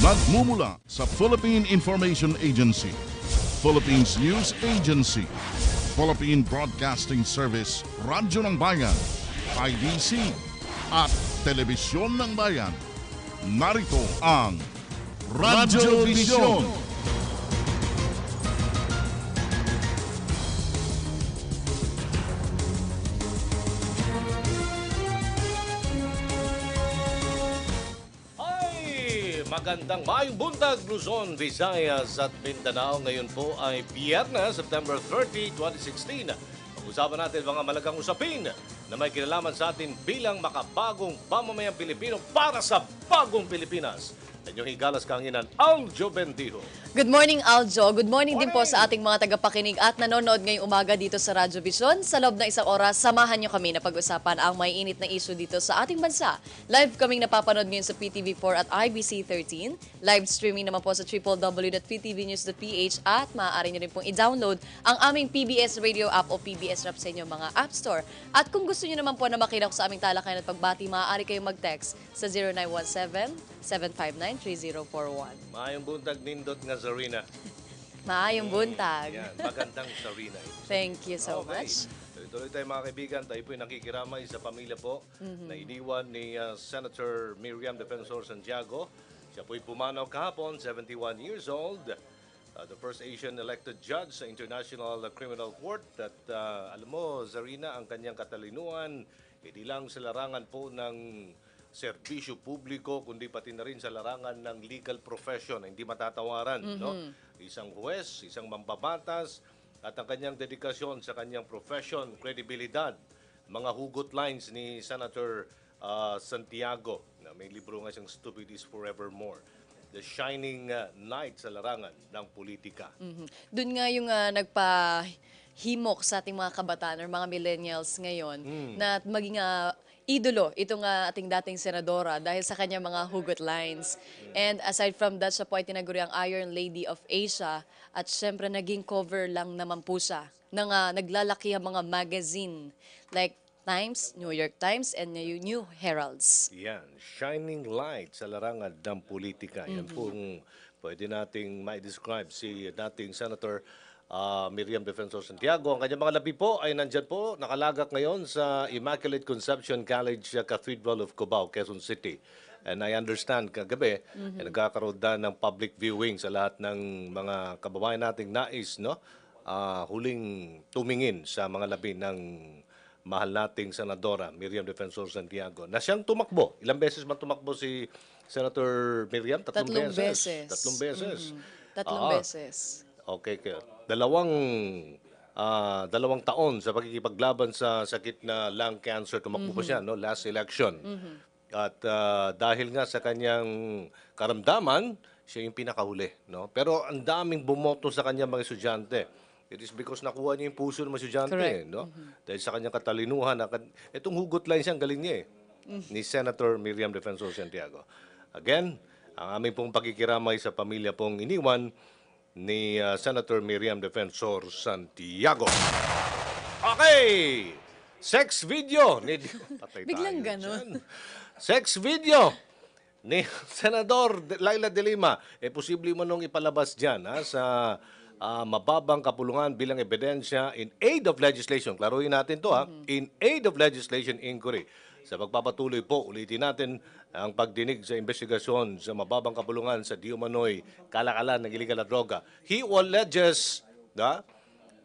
Nagmumula sa Philippine Information Agency, Philippines News Agency, Philippine Broadcasting Service, Radyo ng Bayan, IDC, at Telebisyon ng Bayan. Narito ang Radyo Vision. Magandang mayong buntag, Luzon, Visayas at Mindanao. Ngayon po ay Biyernes, September 30, 2016. Pag-usapan natin mga malagang usapin na may kinalaman sa atin bilang makabagong pamamayang Pilipino para sa bagong Pilipinas. Inyong higalas kaanginan, Aljo Bendijo. Good morning, Aljo. Good morning din po sa ating mga tagapakinig at nanonood ngayong umaga dito sa Radyo Vision. Sa loob ng isang oras, samahan niyo kami na pag-usapan ang may init na issue dito sa ating bansa. Live kaming napapanood ngayon sa PTV4 at IBC 13. Live streaming naman po sa www.ptvnews.ph at maaari niyo rin pong i-download ang aming PBS Radio app o PBS Rap sa inyong mga App Store. At kung gusto niyo naman po na makinig sa aming talakayan at pagbati, maaari kayong mag-text sa 0917-759-3041. Maayong buntag, Nindot nga Zarina. Maayong buntag. Yan, magandang Zarina. Thank you so much. Tuloy tayo mga kaibigan, tayo po'y nakikiramay sa pamilya po na iniwan ni Senator Miriam Defensor Santiago. Siya po'y pumanaw kahapon, 71 years old. The first Asian elected judge sa International Criminal Court. At alam mo, Zarina, ang kanyang katalinuhan, hindi lang sa larangan po ng serbisyo publiko, kundi pati na rin sa larangan ng legal profession na hindi matatawaran. No? Isang huwes, isang mambabatas, at ang kanyang dedikasyon sa kanyang profession, credibilidad, mga hugot lines ni Senator Santiago, na may libro nga siyang Stupid is Forevermore. The shining light sa larangan ng politika. Doon nga yung nagpahimok sa ating mga kabataan or mga millennials ngayon na maging idolo itong ating dating senadora dahil sa kanyang mga hugot lines. And aside from that, siya po ay tinaguri ang Iron Lady of Asia at syempre naging cover lang naman po siya ng naglalaki ang mga magazine like Times, New York Times, and New Heralds. Yan, shining light sa larangan ng politika. Yan pong pwede nating ma-describe si dating Senator Miriam Defensor Santiago. Ang kanyang mga labi po ay nandyan po, nakalagak ngayon sa Immaculate Conception College Cathedral of Cubao, Quezon City. And I understand kagabi, nagkakaroon na ng public viewing sa lahat ng mga kababayan nating nais, no? Huling tumingin sa mga labi ng mahal nating Senadora Miriam Defensor Santiago na siyang tumakbo. Ilang beses man tumakbo si Senator Miriam? Tatlong beses. Tatlong beses. Tatlong beses. Okay, dalawang taon sa pagkikipaglaban sa sakit na lung cancer, tumakbo pa siya, no, last election. At dahil nga sa kanyang karamdaman, siya yung pinakahuli, no. Pero ang daming bumoto sa kanya mga estudyante. It is because nakuha niya yung puso ng mga estudyante, no. Dahil sa kanyang katalinuhan, itong hugot line siyang galing niya ni Senator Miriam Defensor Santiago. Again, ang aming pong pagkikiramay sa pamilya pong iniwan ni Senator Miriam Defensor Santiago. Okay! Sex video ni Biglang ganun. Sex video ni Senador Laila de Lima. Posible mo nung ipalabas dyan sa mababang kapulungan bilang ebidensya in aid of legislation. Klaruhin natin to in aid of legislation inquiry. Sa pagpapatuloy po, ulitin natin ang pagdinig sa investigasyon sa mababang kapulungan sa di umano'y kalakalan ng illegal na droga. He who alleges,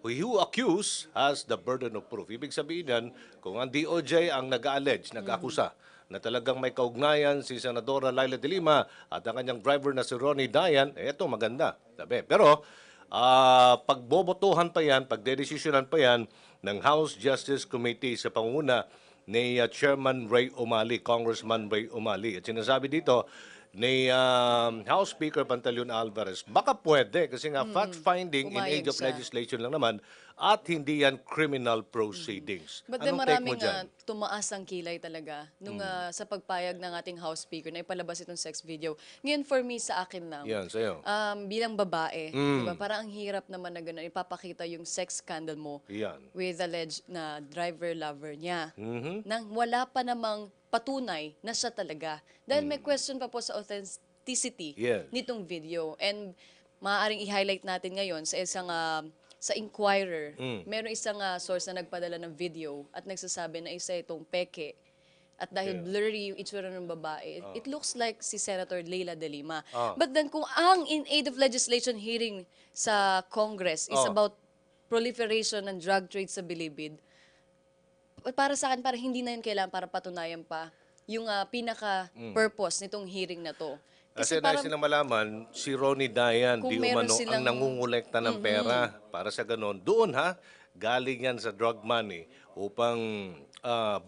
who accuse has the burden of proof. Ibig sabihin yan, kung ang DOJ ang nag-allege, nag-akusa, na talagang may kaugnayan si Senadora Laila de Lima at ang kanyang driver na si Ronnie Dayan, eto maganda. Pero, pagbobotohan pa yan, pagdedesisyonan pa yan ng House Justice Committee sa pangunguna ni Chairman Ray Umali, Congressman Ray Umali. At sinasabi dito ni House Speaker Pantaleon Alvarez, baka pwede kasi nga fact-finding in aid of legislation lang naman at hindi yan criminal proceedings. But then maraming tumaas ang kilay talaga nung sa pagpayag ng ating House Speaker na ipalabas itong sex video. Ngayon for me, sa akin lang, yan, sa'yo. bilang babae, diba, parang ang hirap naman na gano'n, ipapakita yung sex scandal mo with alleged na driver-lover niya. Nang wala pa namang patunay na siya talaga. Dahil may question pa po sa authenticity Yes. nitong video. And maaaring i-highlight natin ngayon sa isang sa Inquirer, meron isang source na nagpadala ng video at nagsasabi na isa itong peke. At dahil blurry yung itsura ng babae, it looks like si Senator Leila de Lima. But then kung ang in aid of legislation hearing sa Congress is about proliferation ng drug trade sa Bilibid, para sa akin, para hindi na yun kailangan para patunayan pa yung pinaka-purpose nitong hearing na to. Kasi nais silang malaman, si Ronnie Dayan, Kung di meron umano silang- ang nangungulekta ng pera para sa ganon. Doon galing yan sa drug money upang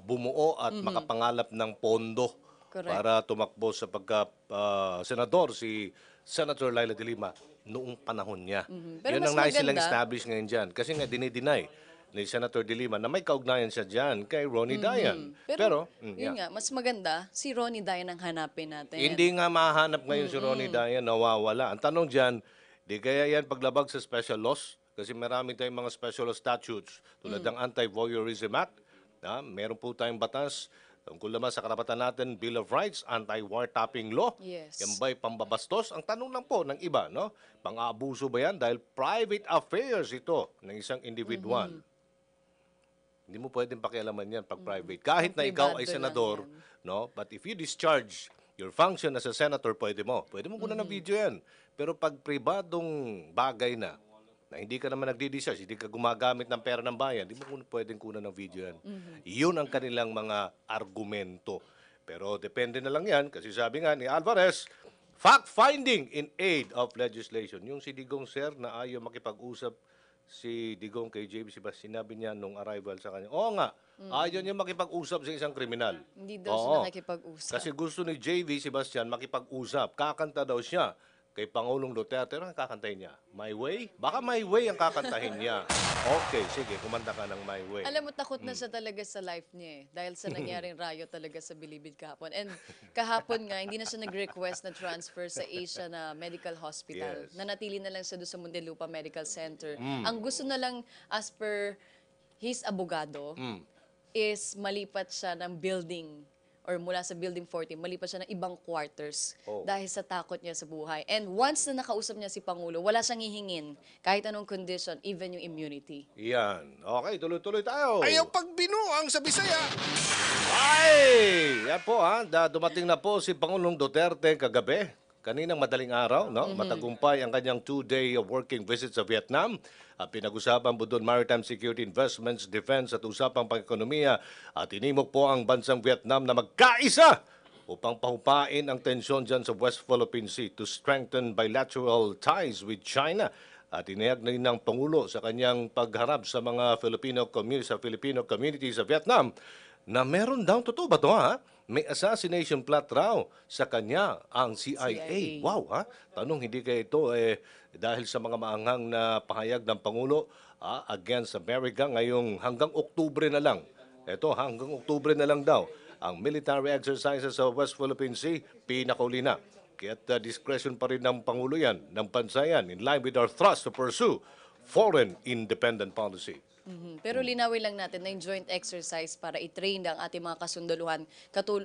bumuo at makapangalap ng pondo Correct. para tumakbo sa pagka-senador si Senator Leila de Lima noong panahon niya. Pero Yun mas ang nais silang maganda- establish ngayon dyan. Kasi nga dinideny ni Senator de Lima na may kaugnayan siya dyan kay Ronnie Dayan. Pero, yeah. yun nga, mas maganda, si Ronnie Dayan ang hanapin natin. Hindi nga mahanap ngayon si Ronnie Dayan, nawawala. Ang tanong dyan, di kaya yan paglabag sa special laws? Kasi marami tayong mga special law statutes tulad ng Anti-Voyeurism Act. Meron po tayong batas tungkol naman sa karapatan natin, Bill of Rights, Anti-Wiretapping Law. Yes. Yan ba'y pambabastos? Ang tanong lang po ng iba, no? Pang-aabuso ba yan? Dahil private affairs ito ng isang individual. Hindi mo pwedeng pakialaman yan pag private. Kahit na ikaw ay Pribado lang senador, no? But if you discharge your function as a senator, pwede mo. Pwede mo kunan ng video yan. Pero pag pribadong bagay na hindi ka naman nagdi-discharge, hindi ka gumagamit ng pera ng bayan, hindi mo pwedeng kunan ng video yan. Yun ang kanilang mga argumento. Pero depende na lang yan, kasi sabi nga ni Alvarez, fact-finding in aid of legislation. Yung si Digong Sir na ayaw makipag-usap si Digong kay JB Sebastian, sinabi niya nung arrival sa kanya, oo nga, ayaw niya makipag-usap sa isang kriminal. Hindi daw siya nakikipag-usap. Kasi gusto ni JV Sebastian makipag-usap. Kakanta daw siya kay Pangulong Duterte. Ano ang kakantahin niya? My Way? Baka My Way ang kakantahin niya. Okay, sige, kumanta ka ng My Way. Alam mo, takot na siya talaga sa life niya dahil sa nangyaring rayo talaga sa Bilibid kahapon. And kahapon nga, hindi na siya nag-request na transfer sa Asia na medical hospital. Yes. Nanatili na lang siya doon sa Muntinlupa Medical Center. Ang gusto na lang, as per his abogado, is malipat siya ng building or mula sa Building 14, malipat siya ng ibang quarters dahil sa takot niya sa buhay. And once na nakausap niya si Pangulo, wala siyang hihingin kahit anong condition, even yung immunity. Yan. Okay, tuloy-tuloy tayo. Ayaw pagbinuang sa Bisaya. Ay! Yan po dumating na po si Pangulong Duterte kagabi. Kaninang madaling araw, no? Matagumpay ang kanyang 2-day working visit sa Vietnam. Pinag-usapan po doon maritime security investments, defense at usapang pang-ekonomiya. At inimok po ang bansang Vietnam na magkaisa upang pahupain ang tensyon dyan sa West Philippine Sea to strengthen bilateral ties with China. At inihag na rin ng Pangulo sa kanyang pagharap sa mga Filipino community sa Vietnam na meron daw, totoo ba ito may assassination plot raw sa kanya ang CIA. Wow, Tanong, hindi kaya ito dahil sa mga maanghang na pahayag ng Pangulo against America ngayong hanggang Oktubre na lang. Ito, hanggang Oktubre na lang daw. Ang military exercises sa West Philippine Sea, pinakauli na. Kaya't discretion pa rin ng Pangulo yan, ng bansa yan, in line with our thrust to pursue foreign independent policy. Pero linawin lang natin na yung joint exercise para i-train ang ating mga kasundaluhan,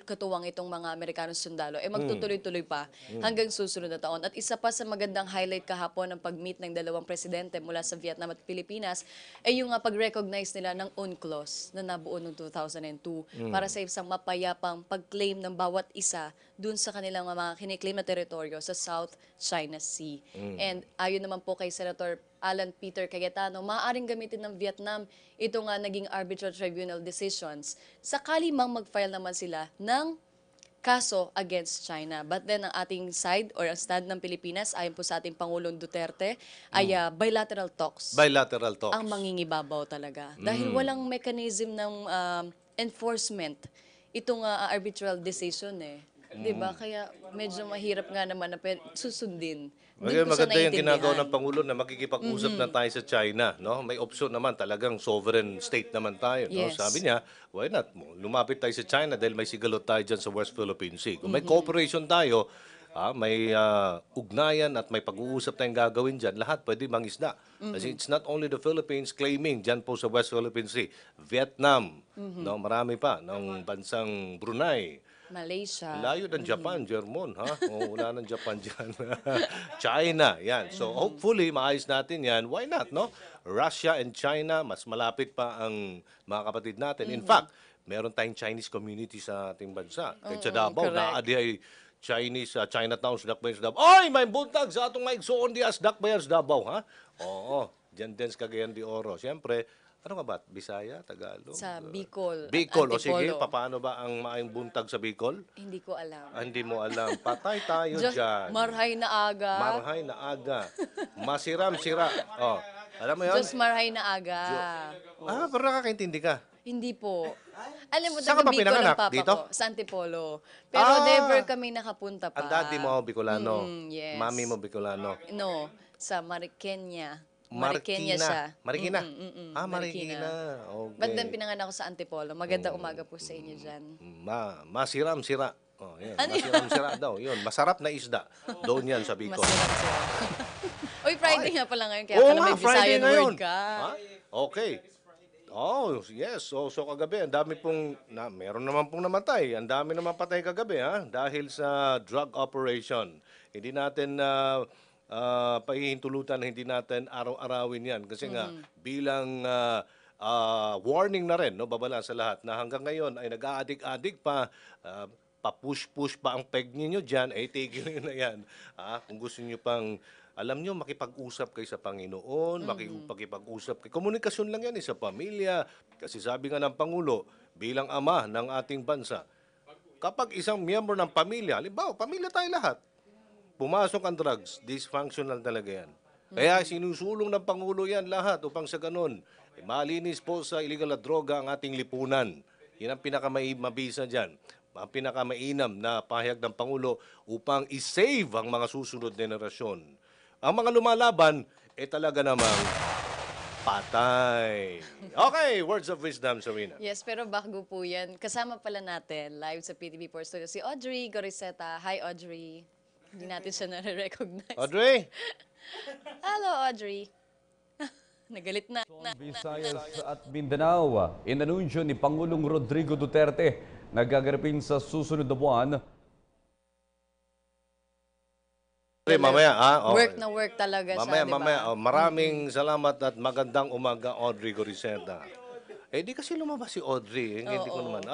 katuwang itong mga Amerikanong sundalo, magtutuloy-tuloy pa hanggang susunod na taon. At isa pa sa magandang highlight kahapon ng pag-meet ng dalawang presidente mula sa Vietnam at Pilipinas ay yung pag-recognize nila ng UNCLOS na nabuo noong 2002 para sa isang mapayapang pag-claim ng bawat isa dun sa kanilang mga kiniklaim na teritoryo sa South China Sea. And ayon naman po kay Senator Alan Peter Cayetano, maaaring gamitin ng Vietnam ito nga naging arbitral tribunal decisions sakali mang mag-file naman sila ng kaso against China. But then ang ating side or ang stand ng Pilipinas ayon po sa ating Pangulong Duterte ay bilateral talks. Bilateral talks. Ang mangingibabaw talaga. Dahil walang mechanism ng enforcement itong arbitral decision 'Di ba? Kaya medyo mahirap nga naman na susundin. Maganda yung ginagawa ng Pangulo na makikipag-usap na tayo sa China. No? May option naman, talagang sovereign state naman tayo. No? Yes. Sabi niya, why not? Lumapit tayo sa China dahil may sigalot tayo dyan sa West Philippine Sea. Kung may cooperation tayo, may ugnayan at may pag-uusap tayong gagawin dyan, lahat pwede mangisda. Kasi it's not only the Philippines claiming dyan po sa West Philippine Sea. Vietnam, no? Marami pa, ng bansang Brunei, Malaysia. Layo ng Japan, German, ha? O, wala ng Japan dyan. China, yan. So, hopefully, maayos natin yan. Why not, no? Russia and China, mas malapit pa ang mga kapatid natin. In fact, meron tayong Chinese community sa ating bansa. Kahit sa Davao, correct. naadi ay Chinese, Chinatown, Dakbayan sa Davao. Ay, may buntag sa atong maigsoon di as Dakbayan sa Davao, ha? Oo, dyan din sa Cagayan de Oro. Siyempre, ano nga ba? Bisaya, Tagalog? Sa Bicol. Bicol. O sige, Antipolo. paano ba ang maayong buntag sa Bicol? Hindi ko alam. Hindi mo alam. Patay tayo Diyos, dyan. marhay na aga. Marhay na aga. Masiram-sira. Oh, alam mo yun? Diyos marhay na aga. Pero nakakaintindi ka. Hindi po. Alam mo, Saan ka ba taga Bicol pinanganak? ang papa Dito? ko. Sa Antipolo. Pero never kami nakapunta pa. Ang daddy mo, Bicolano. Yes. Mami mo, Bicolano. No, sa Marikenya. Marikina. siya. Marikina? Marikina. Marikina. Okay. But then pinanganak ako sa Antipolo. Magandang umaga po sa inyo dyan. Masiram-sira. Oh, yan. Ano yun? Masiram-sira daw. Yun. Masarap na isda. Doon yan sa Bicol. Masarap siya. Uy, Friday nga pala ngayon. Kaya Oo pala nga, may Friday Visayan ngayon. word ka. Ha? Okay. Oh, yes. So kagabi, ang dami pong, meron naman pong namatay. Ang dami naman patay kagabi, ha? Dahil sa drug operation. Hindi natin pahihintulutan, hindi natin araw-arawin yan. Kasi nga, bilang warning na rin, no, babala sa lahat, na hanggang ngayon ay nag-aadik-adik pa, pa-push-push pa ang peg ninyo dyan, ay tigil nyo na yan. Kung gusto nyo pang, alam nyo, makipag-usap kayo sa Panginoon, makipag-usap kayo. Komunikasyon lang yan sa pamilya. Kasi sabi nga ng Pangulo, bilang ama ng ating bansa, kapag isang miyembro ng pamilya, halimbawa, pamilya tayo lahat, pumasok ang drugs, dysfunctional talaga yan. Kaya sinusulong ng Pangulo yan lahat upang sa ganun, malinis po sa illegal na droga ang ating lipunan. Yan ang pinakamabisa dyan. Ang pinakamainam na pahayag ng Pangulo upang isave ang mga susunod na henerasyon. Ang mga lumalaban, talaga namang patay. Okay, words of wisdom, Serena. Yes, pero bago po yan, kasama pala natin live sa PTV4 Studio si Audrey Goriseta. Hi, Audrey. Hindi natin siya nare-recognize. Audrey? Hello, Audrey. Nagalit na. Visayas at Mindanao, inanunsyo ni Pangulong Rodrigo Duterte na gaganapin sa susunod na buwan. Mamaya, okay. Work na work talaga siya, di ba? Mamaya. Maraming salamat at magandang umaga, Audrey Goriseta. Di kasi lumabas si Audrey. Hindi ko naman,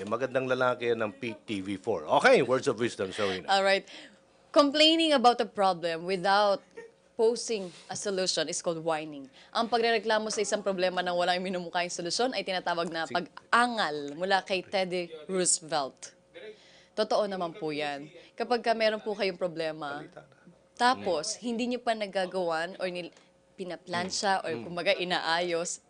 magandang lalaki yan ng PTV4. Okay, words of wisdom, Serena. All right. Complaining about a problem without posing a solution is called whining. Ang pagrereklamo sa isang problema nang walang minumukhaing solusyon ay tinatawag na pag-angal mula kay Teddy Roosevelt. Totoo naman po yan. Kapag meron po kayong problema, tapos hindi nyo pa nagagawan or pinaplansya or kumbaga inaayos,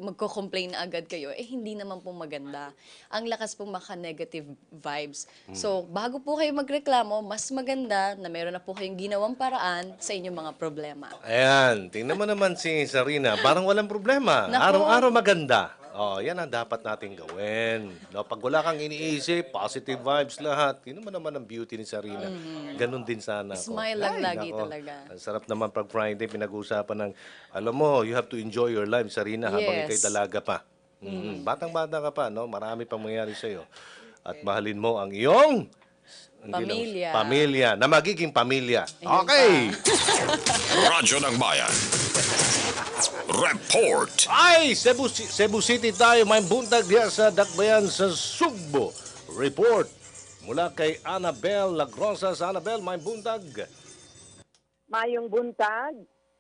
magko-complain na agad kayo, hindi naman po maganda. Ang lakas pong maka-negative vibes. So, bago po kayo magreklamo, mas maganda na meron na po kayong ginawang paraan sa inyong mga problema. Ayan, tingnan mo naman si Sarina. Parang walang problema. Naku. Araw-araw maganda. Yan ang dapat natin gawin. No, pag wala kang iniisip, positive vibes lahat. Tingnan mo naman ang beauty ni Sarina. Ganun din sana ako. Smile lang Ay, lagi nako. talaga. Ang sarap naman pag Friday, pinag-uusapan ng, alam mo, you have to enjoy your life, Sarina, habang Yes. ikay dalaga pa. Batang-bata ka pa, no? Marami pang mangyari sa'yo. At mahalin mo ang iyong pamilya na magiging pamilya. Ayun Okay! Radyo ng Bayan. Report. Ay, Cebu City tayo. May buntag diya sa Dakbayan sa Sugbo. Report mula kay Annabel Lagrosa. Sa Annabel, may buntag. Mayong buntag,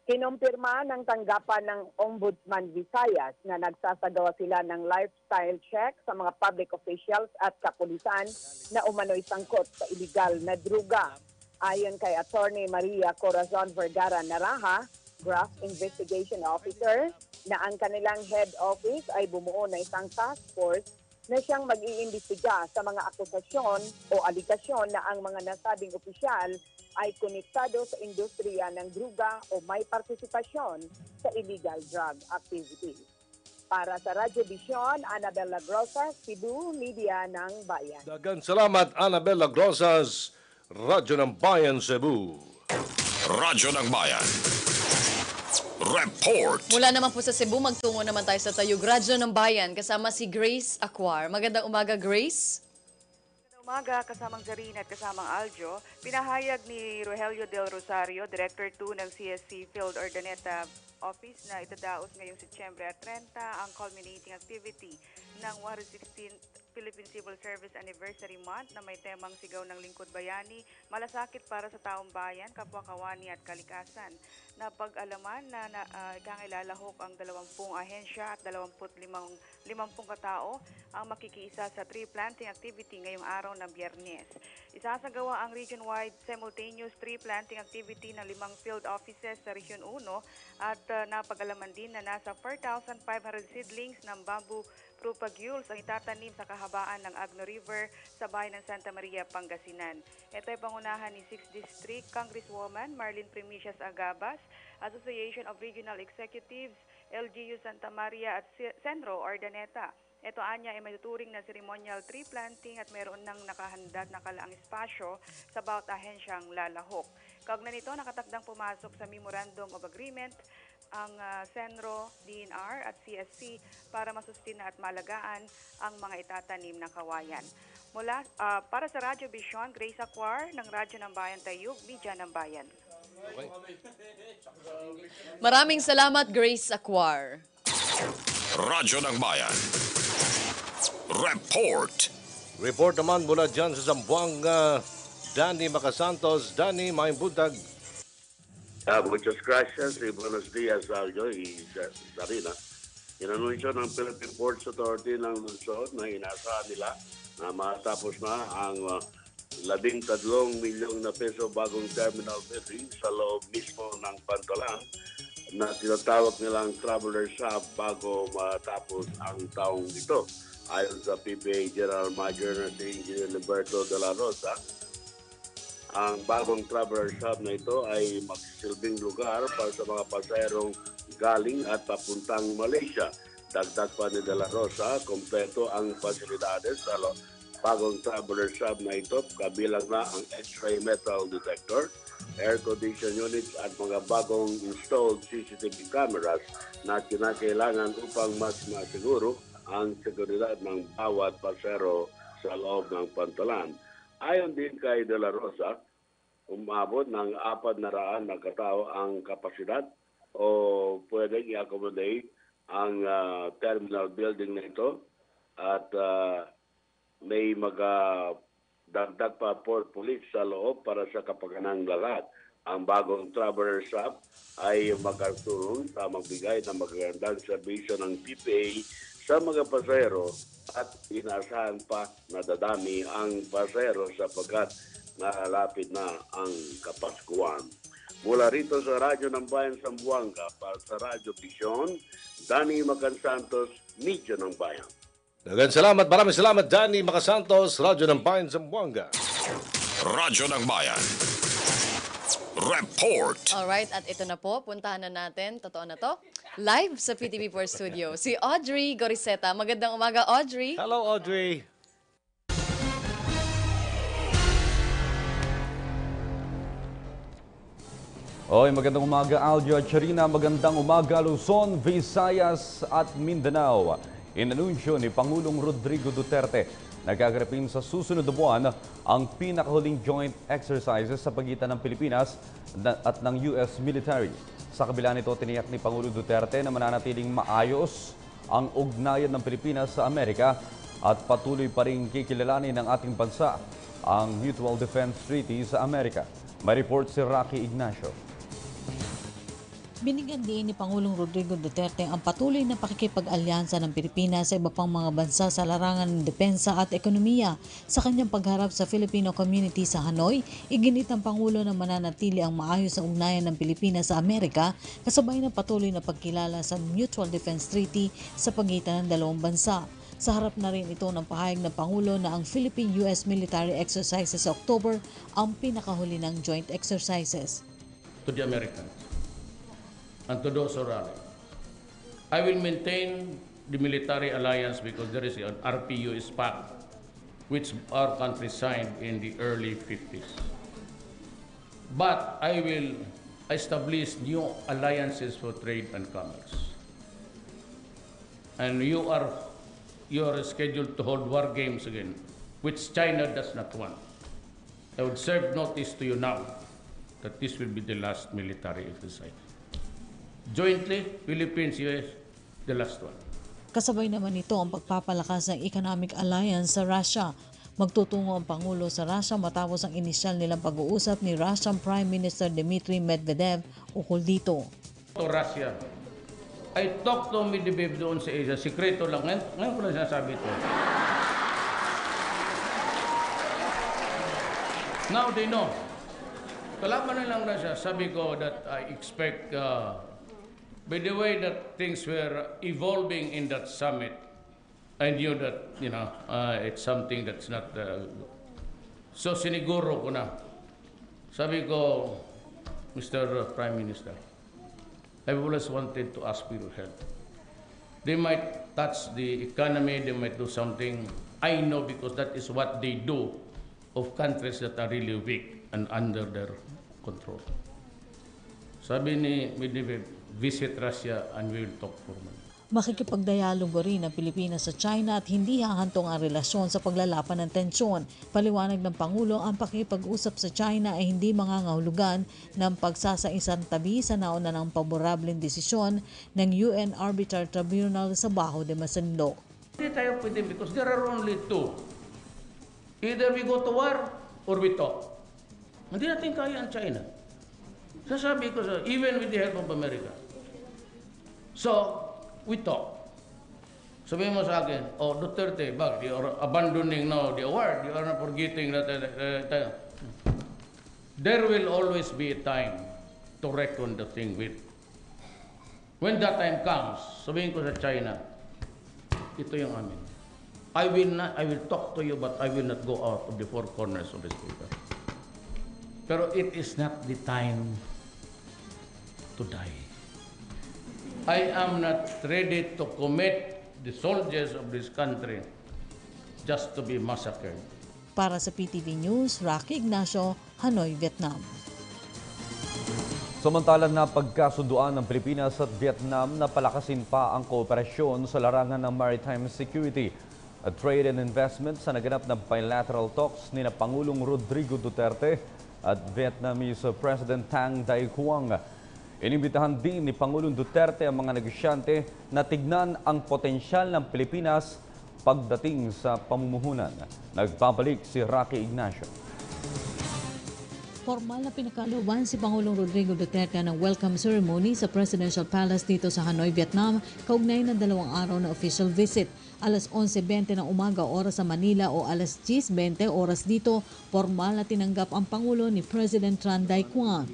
kinumpirma ng tanggapan ng Ombudsman Visayas na nagsasagawa sila ng lifestyle check sa mga public officials at kapulisan na umano'y sangkot sa iligal na druga. Ayon kay Attorney Maria Corazon Vergara Naraha, Graft Investigation Officer, na ang kanilang head office ay bumuo na isang task force na siyang mag-iimbestiga sa mga akusasyon o aligasyon na ang mga nasabing opisyal ay konektado sa industriya ng druga o may partisipasyon sa illegal drug activities. Para sa Radyo Vision, Annabel Lagrosa, Cebu, Media ng Bayan. Dagan salamat, Annabel Lagrosas, Radyo ng Bayan, Cebu. Radyo ng Bayan. Report. Mula naman po sa Cebu, magtungo naman tayo sa Tayug, Radyo ng Bayan, kasama si Grace Acquar. Magandang umaga, Grace. umaga, kasamang Zarina at kasamang Aljo. Pinahayag ni Rogelio Del Rosario, Director 2 ng CSC Field Urdaneta Office na itadaos ngayong Setyembre 30 ang culminating activity ng 116th Philippine Civil Service Anniversary Month na may temang Sigaw ng Lingkod Bayani, malasakit para sa taong bayan, kapwa kawani at kalikasan. Napag-alaman na ikangilalahok ang 20 ahensya at 50 katao ang makikiisa sa tree planting activity ngayong araw ng Biyernes. Isasagawa ang region-wide simultaneous tree planting activity ng 5 field offices sa Region 1 at napag-alaman din na nasa 4,500 seedlings ng bamboo propagules ang itatanim sa kahabaan ng Agno River sa bayan ng Santa Maria, Pangasinan. Ito ay pangunahan ni 6th District Congresswoman Marlene Primicias Agabas, Association of Regional Executives, LGU Santa Maria at Centro Urdaneta. Ito anya ay matuturing na ceremonial tree planting at meron ng nakahanda at nakalaang espasyo sa bawat ahensyang lalahok. Kaugnay nito, nakatakdang pumasok sa Memorandum of Agreement ang Senro, DNR at CSC para masustina at malagaan ang mga itatanim na kawayan. Mula para sa Radyo Vision, Grace Acquar ng Radyo ng Bayan Tayug, Media ng Bayan. Maraming salamat, Grace Acquar. Radyo ng Bayan. Report. Report naman mula dyan sa Zamboanga, Danny Macasantos. Danny, may buntag. Muchas gracias y buenos días, Aljo y Sarina. Inanunsyo ng Philippine Ports Authority ng lungsod na inaasahan nila na matapos na ang 13 milyong na peso bagong terminal building sa loob mismo ng Pantalan na tinatawag nilang Traveler's Hub bago matapos ang taong ito. Ayon sa PPA General Manager na si Engineer Liberto de la Rosa, ang bagong Traveler's Hub na ito ay magsisilbing lugar para sa mga pasaherong galing at papuntang Malaysia. Dagdag pa ni De La Rosa, kompleto ang pasilidades sa bagong Traveler's Hub na ito, kabilang na ang X-ray metal detector, air condition units at mga bagong installed CCTV cameras na kinakailangan upang mas masiguro ang seguridad ng bawat pasahero sa loob ng Pantalan. Ayon din kay De La Rosa, umabot ng 400 na katao ang kapasidad o pwedeng i-accommodate ang terminal building na ito at may dagdag pa port police sa loob para sa kapaganang lahat. Ang bagong Traveler's Hub ay magkatulong sa magbigay ng magagandang serbisyo ng PPA sa mga pasahero at inaasahan pa na dadami ang pasahero sapagkat nalalapit na ang Kapaskuhan. Mula rito sa Radyo ng Bayan Zamboanga para sa Radyo Vision, Danny Macansantos, Media ng Bayan. Maraming salamat, Danny Macasantos, Radyo ng Bayan Zamboanga. Radyo ng Bayan. Report. Alright, at ito na po, puntahan na natin, totoo na to, live sa PTV4 Studio, si Audrey Goriseta. Magandang umaga, Audrey. Hello, Audrey. Oy, magandang umaga, Aljo at Charina. Magandang umaga, Luzon, Visayas at Mindanao. Inanunsyo ni Pangulong Rodrigo Duterte na gaganapin sa susunod na buwan ang pinakahuling joint exercises sa pagitan ng Pilipinas at ng US military. Sa kabila nito, tiniyak ni Pangulong Duterte na mananatiling maayos ang ugnayan ng Pilipinas sa Amerika at patuloy pa rin kikilalanin ng ating bansa ang Mutual Defense Treaty sa Amerika. May report si Rocky Ignacio. Binigyan din ni Pangulong Rodrigo Duterte ang patuloy na pakikipag-alyansa ng Pilipinas sa iba pang mga bansa sa larangan ng depensa at ekonomiya. Sa kanyang pagharap sa Filipino community sa Hanoi, iginit ng Pangulo na mananatili ang maayos na ugnayan ng Pilipinas sa Amerika kasabay ng patuloy na pagkilala sa Mutual Defense Treaty sa pagitan ng dalawang bansa. Sa harap na rin ito ng pahayag ng Pangulo na ang Philippine-US military exercises sa October ang pinakahuli ng joint exercises. To the Americans and to those around. I will maintain the military alliance because there is an RPUS pact which our country signed in the early 50s. But I will establish new alliances for trade and commerce. And you are scheduled to hold war games again which China does not want. I would serve notice to you now that this will be the last military exercise. Jointly, Philippines, US, the last one. Kasabay naman ito ang pagpapalakas ng economic alliance sa Russia. Magtutungo ang Pangulo sa Russia matapos ang inisyal nilang pag-uusap ni Russian Prime Minister Dmitry Medvedev ukol dito. To Russia, I talked to Medvedev doon sa Asia. Sikreto lang. Ngayon ko lang sinasabi ito. Now they know. Kalaban nilang Russia, sabi ko that I expect, by the way that things were evolving in that summit, I knew that, it's something that's not, so siniguro ko na. Sabi ko, Mr. Prime Minister, I always wanted to ask for your help. They might touch the economy, they might do something. I know because that is what they do of countries that are really weak and under their control. Sabi ni Medvedev, visit Russia and we will talk for money. Makikipagdialogo rin ang Pilipinas sa China at hindi hahantong ang relasyon sa paglalapan ng tensyon. Paliwanag ng Pangulo, ang pakipag-usap sa China ay hindi mangangahulugan ng pagsasaisang tabi sa nauna ng paborableng desisyon ng UN Arbitral Tribunal sa Bajo de Masinloc. Hindi tayo pwede because there are only two. Either we go to war or we talk. Hindi natin kaya ang China. Sasabi ko even with the help of America. So, we talk. Sabihin mo sa akin, Duterte, you are abandoning now the award. You are not forgetting that there will always be a time to reckon the thing with. When that time comes, sabihin ko sa China, ito yung amin. I will talk to you, but I will not go out of the four corners of this paper. Pero it is not the time to die. I am not ready to commit the soldiers of this country just to be massacred. Para sa PTV News, Rocky Ignacio, Hanoi, Vietnam. Samantalang napagkasunduan ng Pilipinas at Vietnam na palakasin pa ang kooperasyon sa larangan ng maritime security at trade and investment sa naganap na bilateral talks ni na Pangulong Rodrigo Duterte at Vietnamese President Tang Dai Quang. Inimbitahan din ni Pangulong Duterte ang mga negosyante na tignan ang potensyal ng Pilipinas pagdating sa pamumuhunan. Nagbabalik si Rocky Ignacio. Formal na pinakaluban si Pangulong Rodrigo Duterte ng welcome ceremony sa Presidential Palace dito sa Hanoi, Vietnam, kaugnay ng 2 araw na official visit. Alas 11:20 ng umaga oras sa Manila o alas 10:20 oras dito, formal na tinanggap ang Pangulo ni President Tran Dai Quang.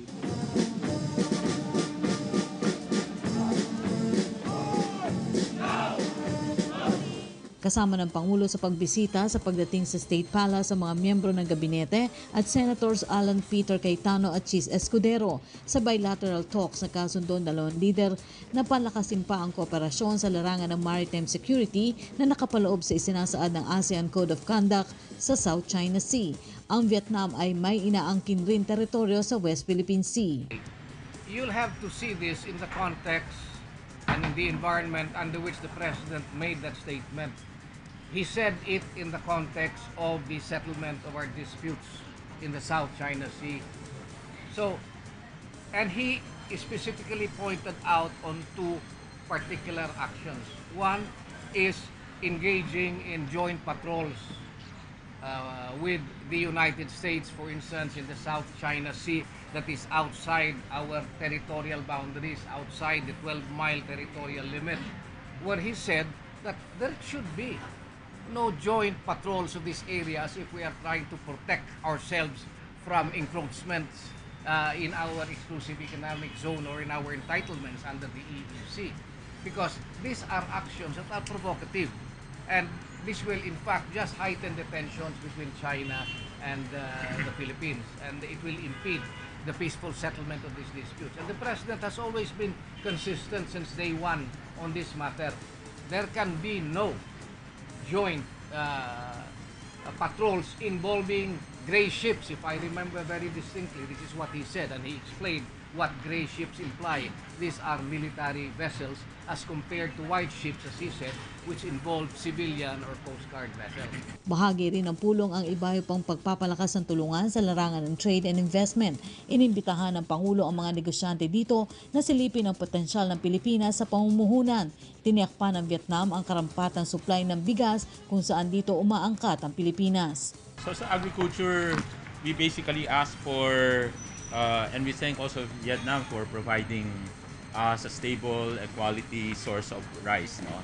Kasama ng Pangulo sa pagbisita sa pagdating sa State Palace ang mga miyembro ng gabinete at Senators Alan Peter Cayetano at Chis Escudero. Sa bilateral talks na kasundon dalawang leader na palakasin pa ang kooperasyon sa larangan ng maritime security na nakapaloob sa isinasaad ng ASEAN Code of Conduct sa South China Sea. Ang Vietnam ay may inaangkin rin teritoryo sa West Philippine Sea. You'll have to see this in the context and in the environment under which the President made that statement. He said it in the context of the settlement of our disputes in the South China Sea. So, and he specifically pointed out on 2 particular actions. One is engaging in joint patrols with the United States, for instance, in the South China Sea that is outside our territorial boundaries, outside the 12-mile territorial limit, where he said that there should be no joint patrols of these areas if we are trying to protect ourselves from encroachments in our exclusive economic zone or in our entitlements under the EEZ. Because these are actions that are provocative, and this will in fact just heighten the tensions between China and the Philippines, and it will impede the peaceful settlement of these disputes. And the President has always been consistent since day one on this matter. There can be no joint patrols involving gray ships, if I remember very distinctly. This is what he said, and he explained what gray ships imply. These are military vessels as compared to white ships, as he said, which involve civilian or Coast Guard vessels. Bahagi rin ng pulong ang ibayo pang pagpapalakas ng tulungan sa larangan ng trade and investment. Inimbitahan ng Pangulo ang mga negosyante dito na silipin ang potensyal ng Pilipinas sa pamumuhunan. Tiniyak pa ng Vietnam ang karampatang supply ng bigas kung saan dito umaangkat ang Pilipinas. So sa agriculture, we basically ask for, and we thank also Vietnam for providing us a stable and quality source of rice. No?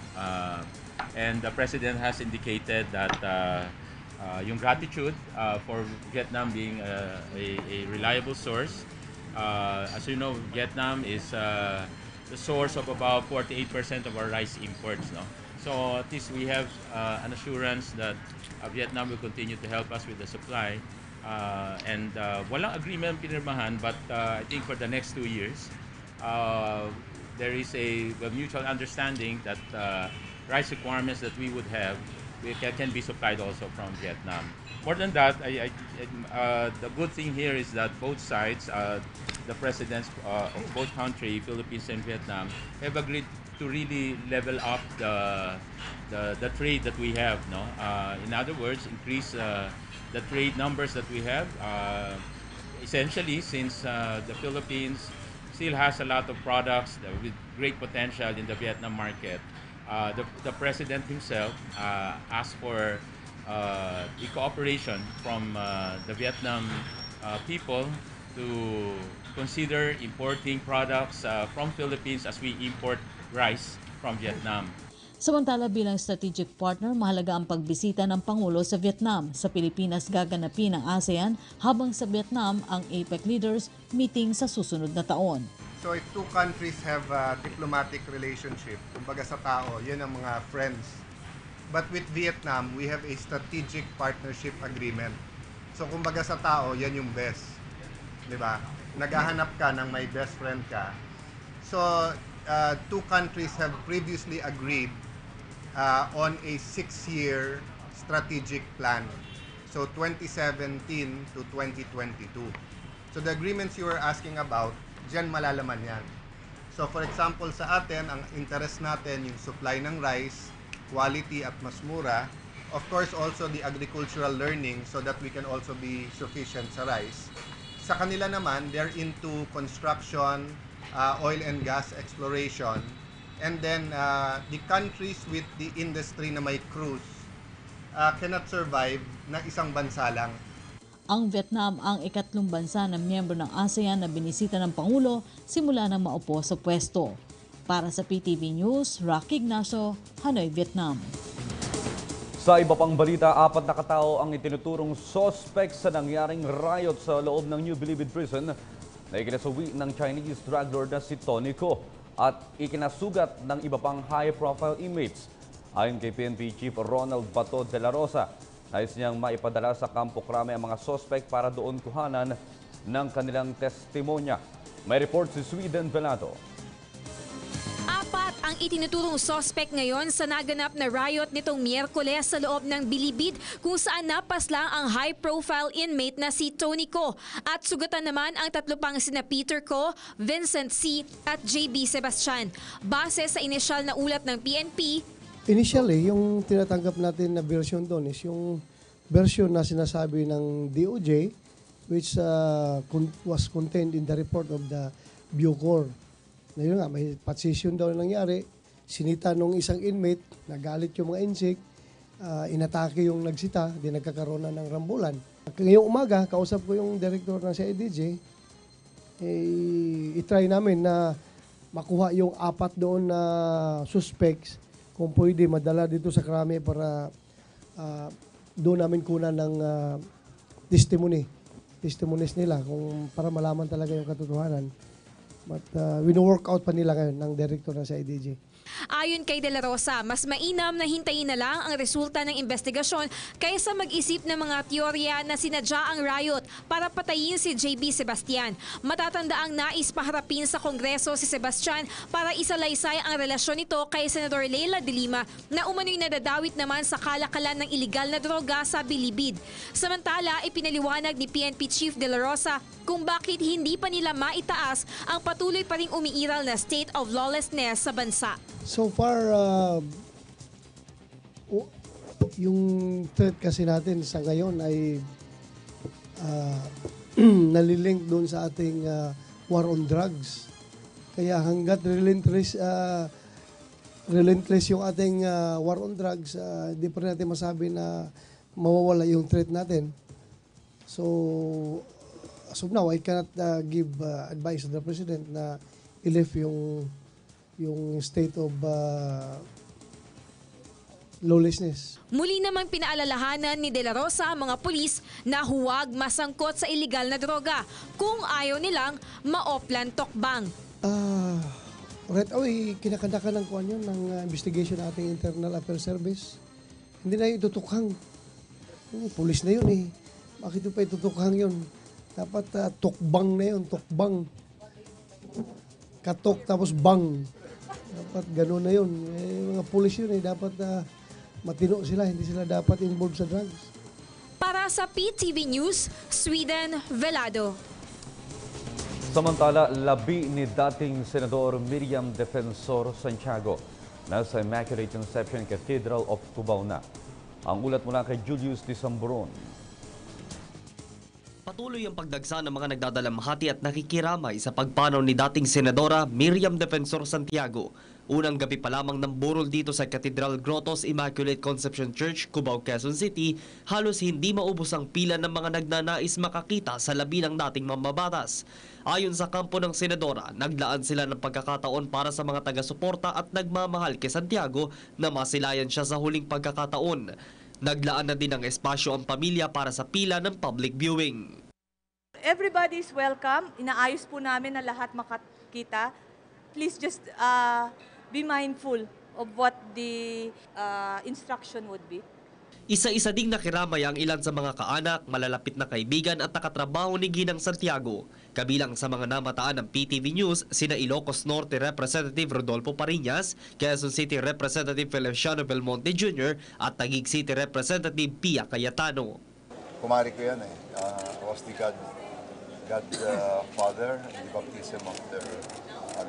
And the President has indicated that yung gratitude for Vietnam being a reliable source. As you know, Vietnam is the source of about 48% of our rice imports. No? So at least we have an assurance that Vietnam will continue to help us with the supply. And walang agreement pinirmahan, but I think for the next 2 years, there is a mutual understanding that rice requirements that we would have can be supplied also from Vietnam. More than that, the good thing here is that both sides, the presidents of both countries, Philippines and Vietnam, have agreed to really level up the trade that we have. No, in other words, increase the trade numbers that we have. Essentially, since the Philippines still has a lot of products with great potential in the Vietnam market, the president himself asked for the cooperation from the Vietnam people to consider importing products from Philippines as we import rice from Vietnam. Samantala bilang strategic partner, mahalaga ang pagbisita ng Pangulo sa Vietnam. Sa Pilipinas gaganapin ng ASEAN habang sa Vietnam ang APEC leaders meeting sa susunod na taon. So if two countries have a diplomatic relationship, kumbaga sa tao, yun ang mga friends. But with Vietnam, we have a strategic partnership agreement. So kumbaga sa tao, yan yung best. Di ba? Naghahanap ka ng may best friend ka. So two countries have previously agreed on a 6-year strategic plan. So 2017 to 2022. So the agreements you were asking about, diyan malalaman yan. So for example, sa atin, ang interest natin yung supply ng rice, quality at mas mura. Of course, also the agricultural learning so that we can also be sufficient sa rice. Sa kanila naman, they're into construction, oil and gas exploration. And then the countries with the industry na may cruise cannot survive na isang bansa lang. Ang Vietnam ang ikatlong bansa na miyembro ng ASEAN na binisita ng Pangulo simula nang maupo sa pwesto. Para sa PTV News, Rocky Ignacio, Hanoi, Vietnam. Sa iba pang balita, 4 na katao ang itinuturong suspect sa nangyaring riot sa loob ng New Bilibid Prison na ikinasuwi ng Chinese drug lord na si Tony Ko at ikinasugat ng iba pang high-profile inmates. Ayon kay PNP Chief Ronald Bato de la Rosa, nais niyang maipadala sa Campo Crame ang mga suspect para doon kuhanan ng kanilang testimonya. May report si Sweden Velado. 4 ang itinuturong suspect ngayon sa naganap na riot nitong Miyerkules sa loob ng Bilibid kung saan napaslang ang high-profile inmate na si Tony Ko at sugatan naman ang 3 pang sina Peter Ko, Vincent C. at JB Sebastian. Base sa inisyal na ulat ng PNP, initially, yung tinatanggap natin na version doon is yung version na sinasabi ng DOJ which was contained in the report of the Bucor. Na yun nga, may position daw na nangyari, sinita nung isang inmate, nagalit yung mga insik, inatake yung nagsita, di nagkakaroon na ng rambulan. Ngayong umaga, kausap ko yung director ng CIDJ, itry namin na makuha yung 4 doon na suspects, kung pwede madala dito sa Krame para doon namin kunan ng testimonies nila kung para malaman talaga yung katotohanan. But wino-work out pa nila ngayon ng director ng CIDG. Ayon kay De La Rosa, mas mainam na hintayin na lang ang resulta ng investigasyon kaysa mag-isip ng mga teorya na sinadya ang riot para patayin si JB Sebastian. Matatandaang nais paharapin sa Kongreso si Sebastian para isalaysay ang relasyon nito kay Senador Leila de Lima na umano'y nadadawit naman sa kalakalan ng iligal na droga sa Bilibid. Samantala, ipinaliwanag ni PNP Chief De La Rosa kung bakit hindi pa nila maitaas ang patuloy pa ring umiiral na state of lawlessness sa bansa. So far, yung threat kasi natin sa ngayon ay nalilink doon sa ating war on drugs. Kaya hanggat relentless yung ating war on drugs, di pa rin natin masabi na mawawala yung threat natin. So, as of now, I cannot give advice to the President na i-lift yung state of lawlessness. Muli namang pinaalalahanan ni De La Rosa ang mga pulis na huwag masangkot sa iligal na droga kung ayaw nilang maoplan tokbang. Right away, kinakanda ka ng kuwan yun, ng investigation ng ating Internal Affairs Service. Hindi na itutukhang. Pulis na yun eh. Bakit pa itutukhang yun? Dapat tokbang na yun, tokbang. Katok tapos bang. Dapat gano'n na yun. Mga pulis yun eh, dapat matino sila, hindi sila dapat involved sa drugs. Para sa PTV News, Sweden Velado. Samantala, labi ni dating Senador Miriam Defensor Santiago nasa Immaculate Conception Cathedral of Cubao na. Ang ulat mula kay Julius Disamboron. Patuloy ang pagdagsa ng mga nagdadalamhati at nakikiramay sa pagpanaw ni dating Senadora Miriam Defensor Santiago. Unang gabi pa lamang ng burol dito sa Cathedral Grottos Immaculate Conception Church, Cubao, Quezon City, halos hindi maubos ang pila ng mga nagnanais makakita sa labi ng dating mambabatas. Ayon sa kampo ng Senadora, naglaan sila ng pagkakataon para sa mga taga-suporta at nagmamahal kay Santiago na masilayan siya sa huling pagkakataon. Naglaan na din ng espasyo ang pamilya para sa pila ng public viewing. Everybody is welcome. Inaayos po namin na lahat makakita. Please just be mindful of what the instruction would be. Isa-isa ding nakiramay ang ilan sa mga kaanak, malalapit na kaibigan at nakatrabaho ni Ginang Santiago. Kabilang sa mga namataan ng PTV News, sina Ilocos Norte Representative Rodolfo Pariñas, Quezon City Representative Feliciano Belmonte Jr. at Taguig City Representative Pia Cayetano. Kumari ko yan eh. I was the godfather in the baptism of their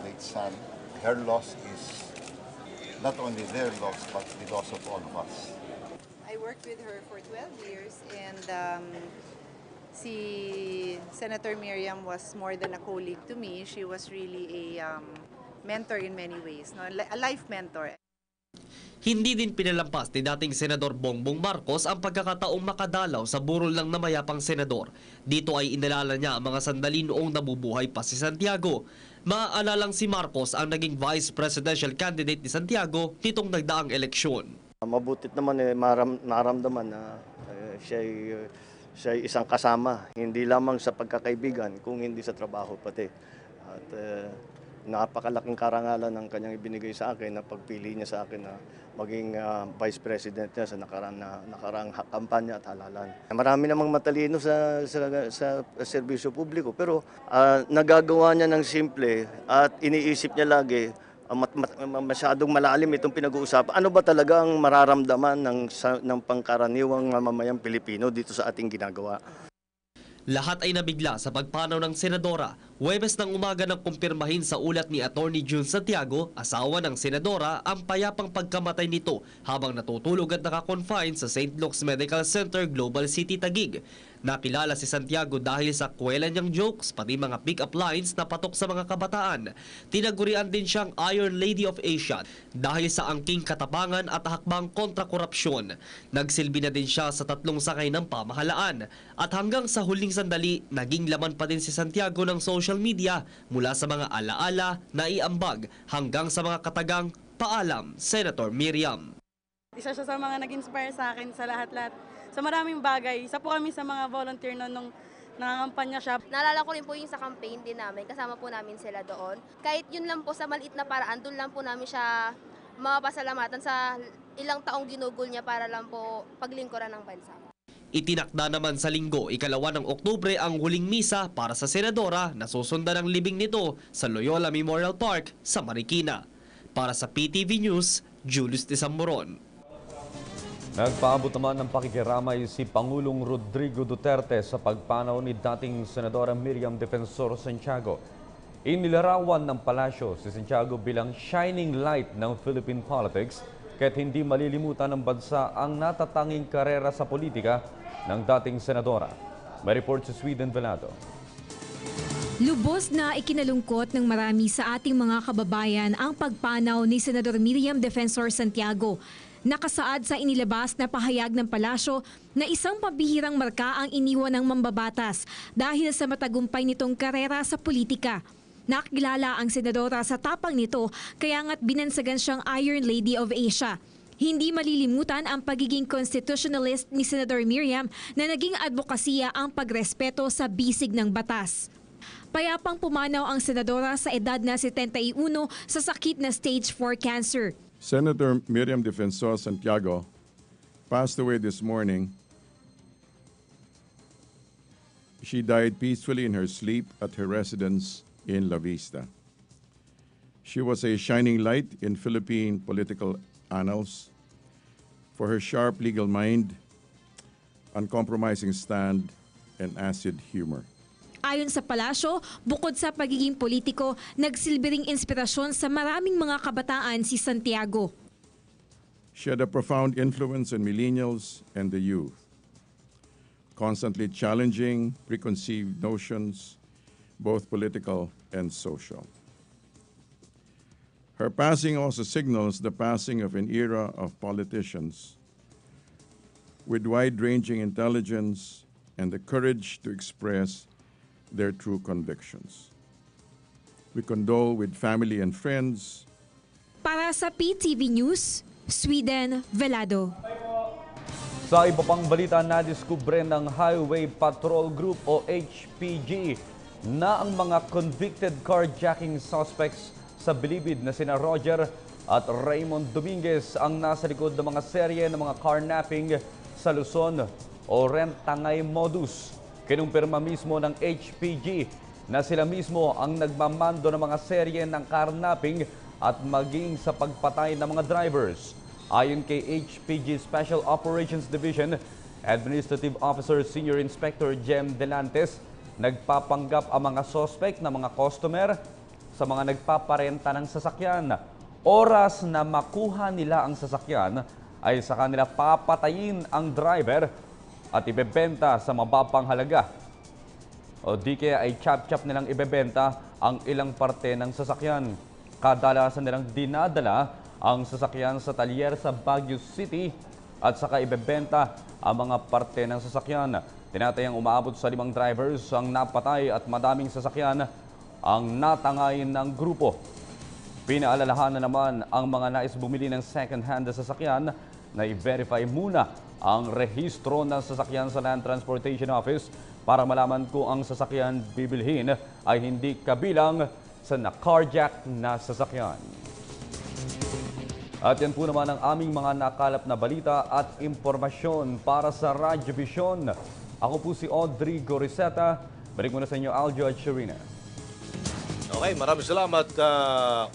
late son. Her loss is not only their loss but the loss of all of us. I worked with her for 12 years and si Senator Miriam was more than a colleague to me. She was really a mentor in many ways, no? A life mentor. Hindi din pinalampas ni dating Senador Bongbong Marcos ang pagkakataong makadalaw sa burol ng namayapang senador. Dito ay inalala niya ang mga sandali noong nabubuhay pa si Santiago. Maaalalang si Marcos ang naging vice presidential candidate ni Santiago nitong nagdaang eleksyon. Mabutit naman naramdaman na siya isang kasama, hindi lamang sa pagkakaibigan, kung hindi sa trabaho pati. At napakalaking karangalan ng kanyang ibinigay sa akin na pagpili niya sa akin na maging vice president niya sa nakaraang kampanya at halalan. Marami namang matalino sa serbisyo publiko, pero nagagawa niya ng simple at iniisip niya lagi masyadong malalim itong pinag-uusapan. Ano ba talaga ang mararamdaman ng pangkaraniwang mamamayang Pilipino dito sa ating ginagawa? Lahat ay nabigla sa pagpanaw ng Senadora. Huwebes ng umaga nang kumpirmahin sa ulat ni Attorney June Santiago, asawa ng Senadora, ang payapang pagkamatay nito habang natutulog at nakakonfine sa St. Luke's Medical Center, Global City, Taguig. Nakilala si Santiago dahil sa kwela niyang jokes, pati mga pick-up lines na patok sa mga kabataan. Tinagurian din siyang Iron Lady of Asia dahil sa angking katapangan at hakbang kontra korupsyon. Nagsilbi na din siya sa 3 sakay ng pamahalaan. At hanggang sa huling sandali, naging laman pa din si Santiago ng social media mula sa mga alaala na iambag hanggang sa mga katagang paalam, Senator Miriam. Isa siya sa mga nag-inspire sa akin sa lahat-lahat. Sa maraming bagay. Isa po kami sa mga volunteer nung nangangampanya siya. Naalala ko rin po yung sa campaign din namin, kasama po namin sila doon. Kahit yun lang po sa maliit na paraan, doon lang po namin siya mapasalamatan sa ilang taong ginugol niya para lang po paglingkuran ng bansa. Itinakda naman sa linggo, 2 ng Oktubre ang huling misa para sa senadora na susundan ang libing nito sa Loyola Memorial Park sa Marikina. Para sa PTV News, Julius de Sammoron. Nagpaabot naman ng pakikiramay si Pangulong Rodrigo Duterte sa pagpanaw ni dating Senadora Miriam Defensor Santiago. Inilarawan ng palasyo si Santiago bilang shining light ng Philippine politics kahit hindi malilimutan ng bansa ang natatanging karera sa politika ng dating senadora. May report sa Sweden Velado. Lubos na ikinalungkot ng marami sa ating mga kababayan ang pagpanaw ni Senador Miriam Defensor Santiago. Nakasaad sa inilabas na pahayag ng palasyo na isang pabihirang marka ang iniwan ng mambabatas dahil sa matagumpay nitong karera sa politika. Nakilala ang senadora sa tapang nito kaya nga't binansagan siyang Iron Lady of Asia. Hindi malilimutan ang pagiging constitutionalist ni Senador Miriam na naging advokasya ang pagrespeto sa bisig ng batas. Payapang pumanaw ang senadora sa edad na 71 sa sakit na stage 4 cancer. Senator Miriam Defensor Santiago passed away this morning. She died peacefully in her sleep at her residence in La Vista. She was a shining light in Philippine political annals for her sharp legal mind, uncompromising stand, and acid humor. Ayon sa palasyo, bukod sa pagiging politiko, nagsilbi ring inspirasyon sa maraming mga kabataan si Santiago. She had a profound influence on millennials and the youth, constantly challenging preconceived notions, both political and social. Her passing also signals the passing of an era of politicians with wide-ranging intelligence and the courage to express their true convictions. We condole with family and friends. Para sa PTV News, Sweden Velado. Sa iba pang balita, nadiskubre ng Highway Patrol Group o HPG na ang mga convicted carjacking suspects sa Bilibid na sina Roger at Raymond Dominguez ang nasa likod ng mga serye ng mga carnapping sa Luzon o rentangay modus. Kinumpirma mismo ng HPG na sila mismo ang nagmamando ng mga serye ng carnapping at maging sa pagpatay ng mga drivers. Ayon kay HPG Special Operations Division, Administrative Officer Senior Inspector Jem Delantes, nagpapanggap ang mga suspect na mga customer sa mga nagpaparenta ng sasakyan. Oras na makuha nila ang sasakyan ay sa kanila papatayin ang driver at ibebenta sa mababang halaga. O di kaya ay chap-chap nilang ibebenta ang ilang parte ng sasakyan. Kadalasan nilang dinadala ang sasakyan sa talyer sa Baguio City at saka ibebenta ang mga parte ng sasakyan. Tinatayang umaabot sa 5 drivers ang napatay at madaming sasakyan ang natangayin ng grupo. Pinaalalahanan naman ang mga nais bumili ng second-hand na sasakyan na i-verify muna ang rehistro ng sasakyan sa Land Transportation Office para malaman kung ang sasakyan bibilhin ay hindi kabilang sa na-carjack na sasakyan. At yan po naman ang aming mga nakalap na balita at impormasyon para sa Radyo Vision. Ako po si Audrey Goriseta. Balik muna sa inyo, Aljo at Sharina. Okay, maraming salamat,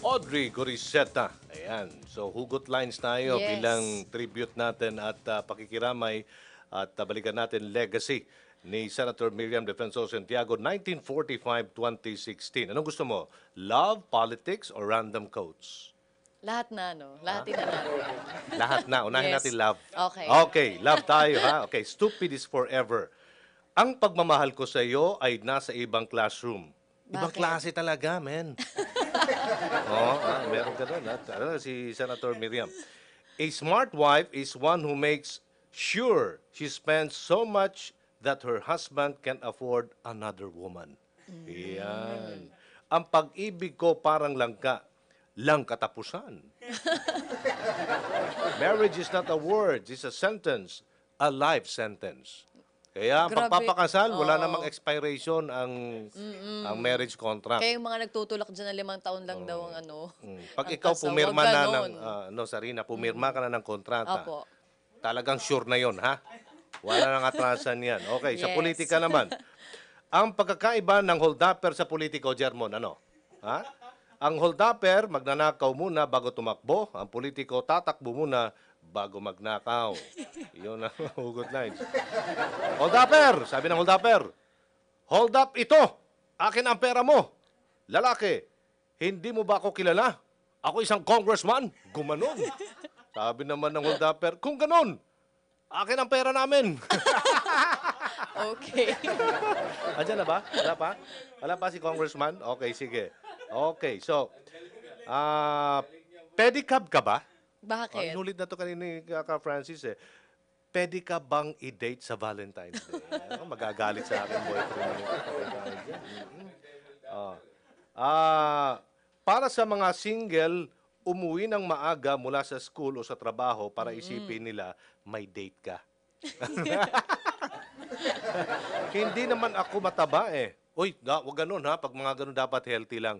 Audrey Goriseta. Ayan, so hugot lines tayo bilang tribute natin at pakikiramay at balikan natin legacy ni Senator Miriam Defensor Santiago, 1945-2016. Anong gusto mo? Love, politics, or random quotes? Lahat na, no? Lahat na natin. Lahat na. Unahin natin love. Okay. Okay, love tayo, ha? Okay, stupid is forever. Ang pagmamahal ko sa iyo ay nasa ibang classroom. Ibang klase talaga, men. Meron ka doon. Si Senator Miriam. A smart wife is one who makes sure she spends so much that her husband can afford another woman. Iyan. Ang pag-ibig ko parang langka. Lang katapusan. Marriage is not a word, it's a sentence, a life sentence. Kaya Grabe. pagpapakasal, wala Oo. namang expiration ang marriage contract. Kaya yung mga nagtutulak dyan na 5 taon lang daw ang ano. Pag ang ikaw kasal, pumirma wag na ganon. ng Sarina, pumirma ka na ng kontrata. Opo. Talagang sure na 'yon, ha? Wala nang atrasan 'yan. Okay, sa Yes. politika naman. Ang pagkakaiba ng holdupper sa politiko, Germon, ano? Ha? Ang holdupper, magnanakaw muna bago tumakbo. Ang politiko, tatakbo muna bago magnakaw. Yun ang hugot lines. Holdupper! Sabi ng holdupper, hold up ito! Akin ang pera mo! Lalaki, hindi mo ba ako kilala? Ako isang congressman? Gumanon. Sabi naman ng holdupper, kung ganon, akin ang pera namin. Okay. Andiyan na ba? Wala pa? Wala pa si congressman? Okay, sige. Okay, so, pedicab ka ba? Bakit? Inulit na to kanina ni Kaka Francis eh. Pwede ka bang i-date sa Valentine's Day? Magagalit sa akin boyfriend nito. Para sa mga single, umuwi ng maaga mula sa school o sa trabaho para isipin nila may date ka. Hindi naman ako mataba eh. Uy, wag ganun ha. Pag mga ganun dapat healthy lang.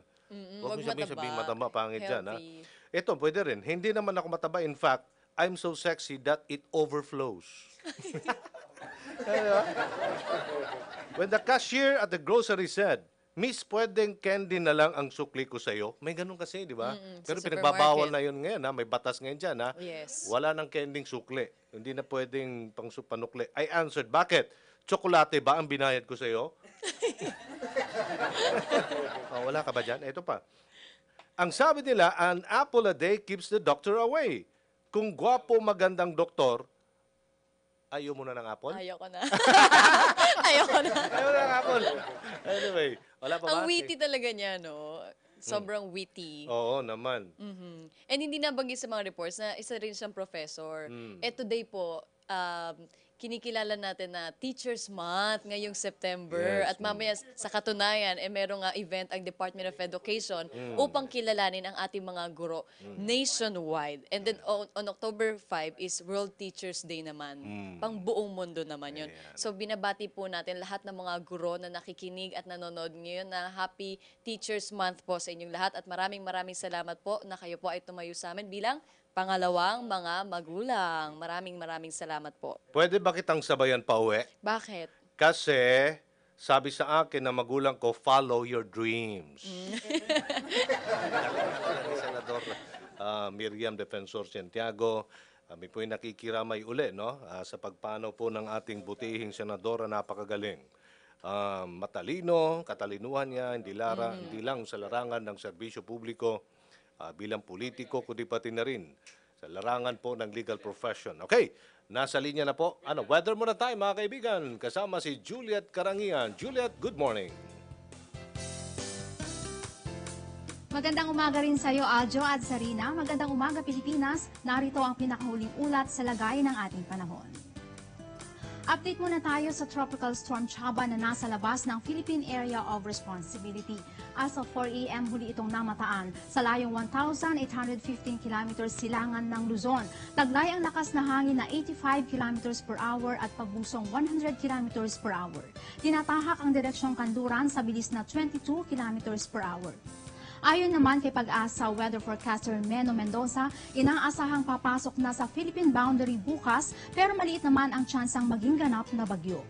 Huwag mo sabihin mataba, pangit dyan ha. Ito, pwede rin. Hindi naman ako mataba. In fact, I'm so sexy that it overflows. When the cashier at the grocery said, Miss, pwedeng candy na lang ang sukli ko sa'yo. May ganun kasi, di ba? Pero sa pinagbabawal supermarket. na yun ngayon. Ha? May batas ngayon dyan. Ha? Yes. Wala nang kending sukli. Hindi na pwedeng panukli. I answered, bakit? Tsokolate ba ang binayad ko sa'yo? Wala ka ba dyan? Ito pa. Ang sabi nila, an apple a day keeps the doctor away. Kung gwapo magandang doktor, ayaw mo na ng apple? Ayoko na. Ayoko na. Ayaw na ng apple. Anyway, wala pa ba? Ang witty talaga niya, no? Sobrang witty. Oo naman. And hindi nabanggit sa mga reports na isa rin siyang professor. Today po, kinikilala natin na Teachers Month ngayong September. Yes, At mamaya sa katunayan, merong event ang Department of Education upang kilalanin ang ating mga guro nationwide. And then on October 5 is World Teachers Day naman. Pang buong mundo naman yun. So binabati po natin lahat ng mga guro na nakikinig at nanonood ngayon na Happy Teachers Month po sa inyong lahat. At maraming salamat po na kayo po ay tumayo sa amin bilang pangalawang mga magulang. Maraming salamat po. Pwede ba kitang sabayan pa uwi? Bakit? Kasi sabi sa akin na magulang ko, follow your dreams. Galing ni Senador Miriam Defensor Santiago. Kami po yung nakikiramay uli no? Sa pagpanaw po ng ating butihing senadora, napakagaling. Matalino, katalinuhan niya, hindi lang sa larangan ng serbisyo publiko, bilang politiko, kundi pati na rin sa larangan po ng legal profession. Okay, nasa linya na po. Weather muna tayo mga kaibigan. Kasama si Juliet Karangian. Juliet, good morning. Magandang umaga rin sa iyo, Aljo at Sarina. Magandang umaga, Pilipinas. Narito ang pinakahuling ulat sa lagay ng ating panahon. Update muna tayo sa Tropical Storm Chaba na nasa labas ng Philippine Area of Responsibility. As of 4 a.m. huli itong namataan sa layong 1,815 kilometers silangan ng Luzon. Taglay ang lakas na hangin na 85 kilometers per hour at pagbusong 100 kilometers per hour. Tinatahak ang direksyong kanduran sa bilis na 22 kilometers per hour. Ayon naman kay Pag-asa weather forecaster Meno Mendoza, inaasahang papasok na sa Philippine boundary bukas pero maliit naman ang tsansang maging ganap na bagyo.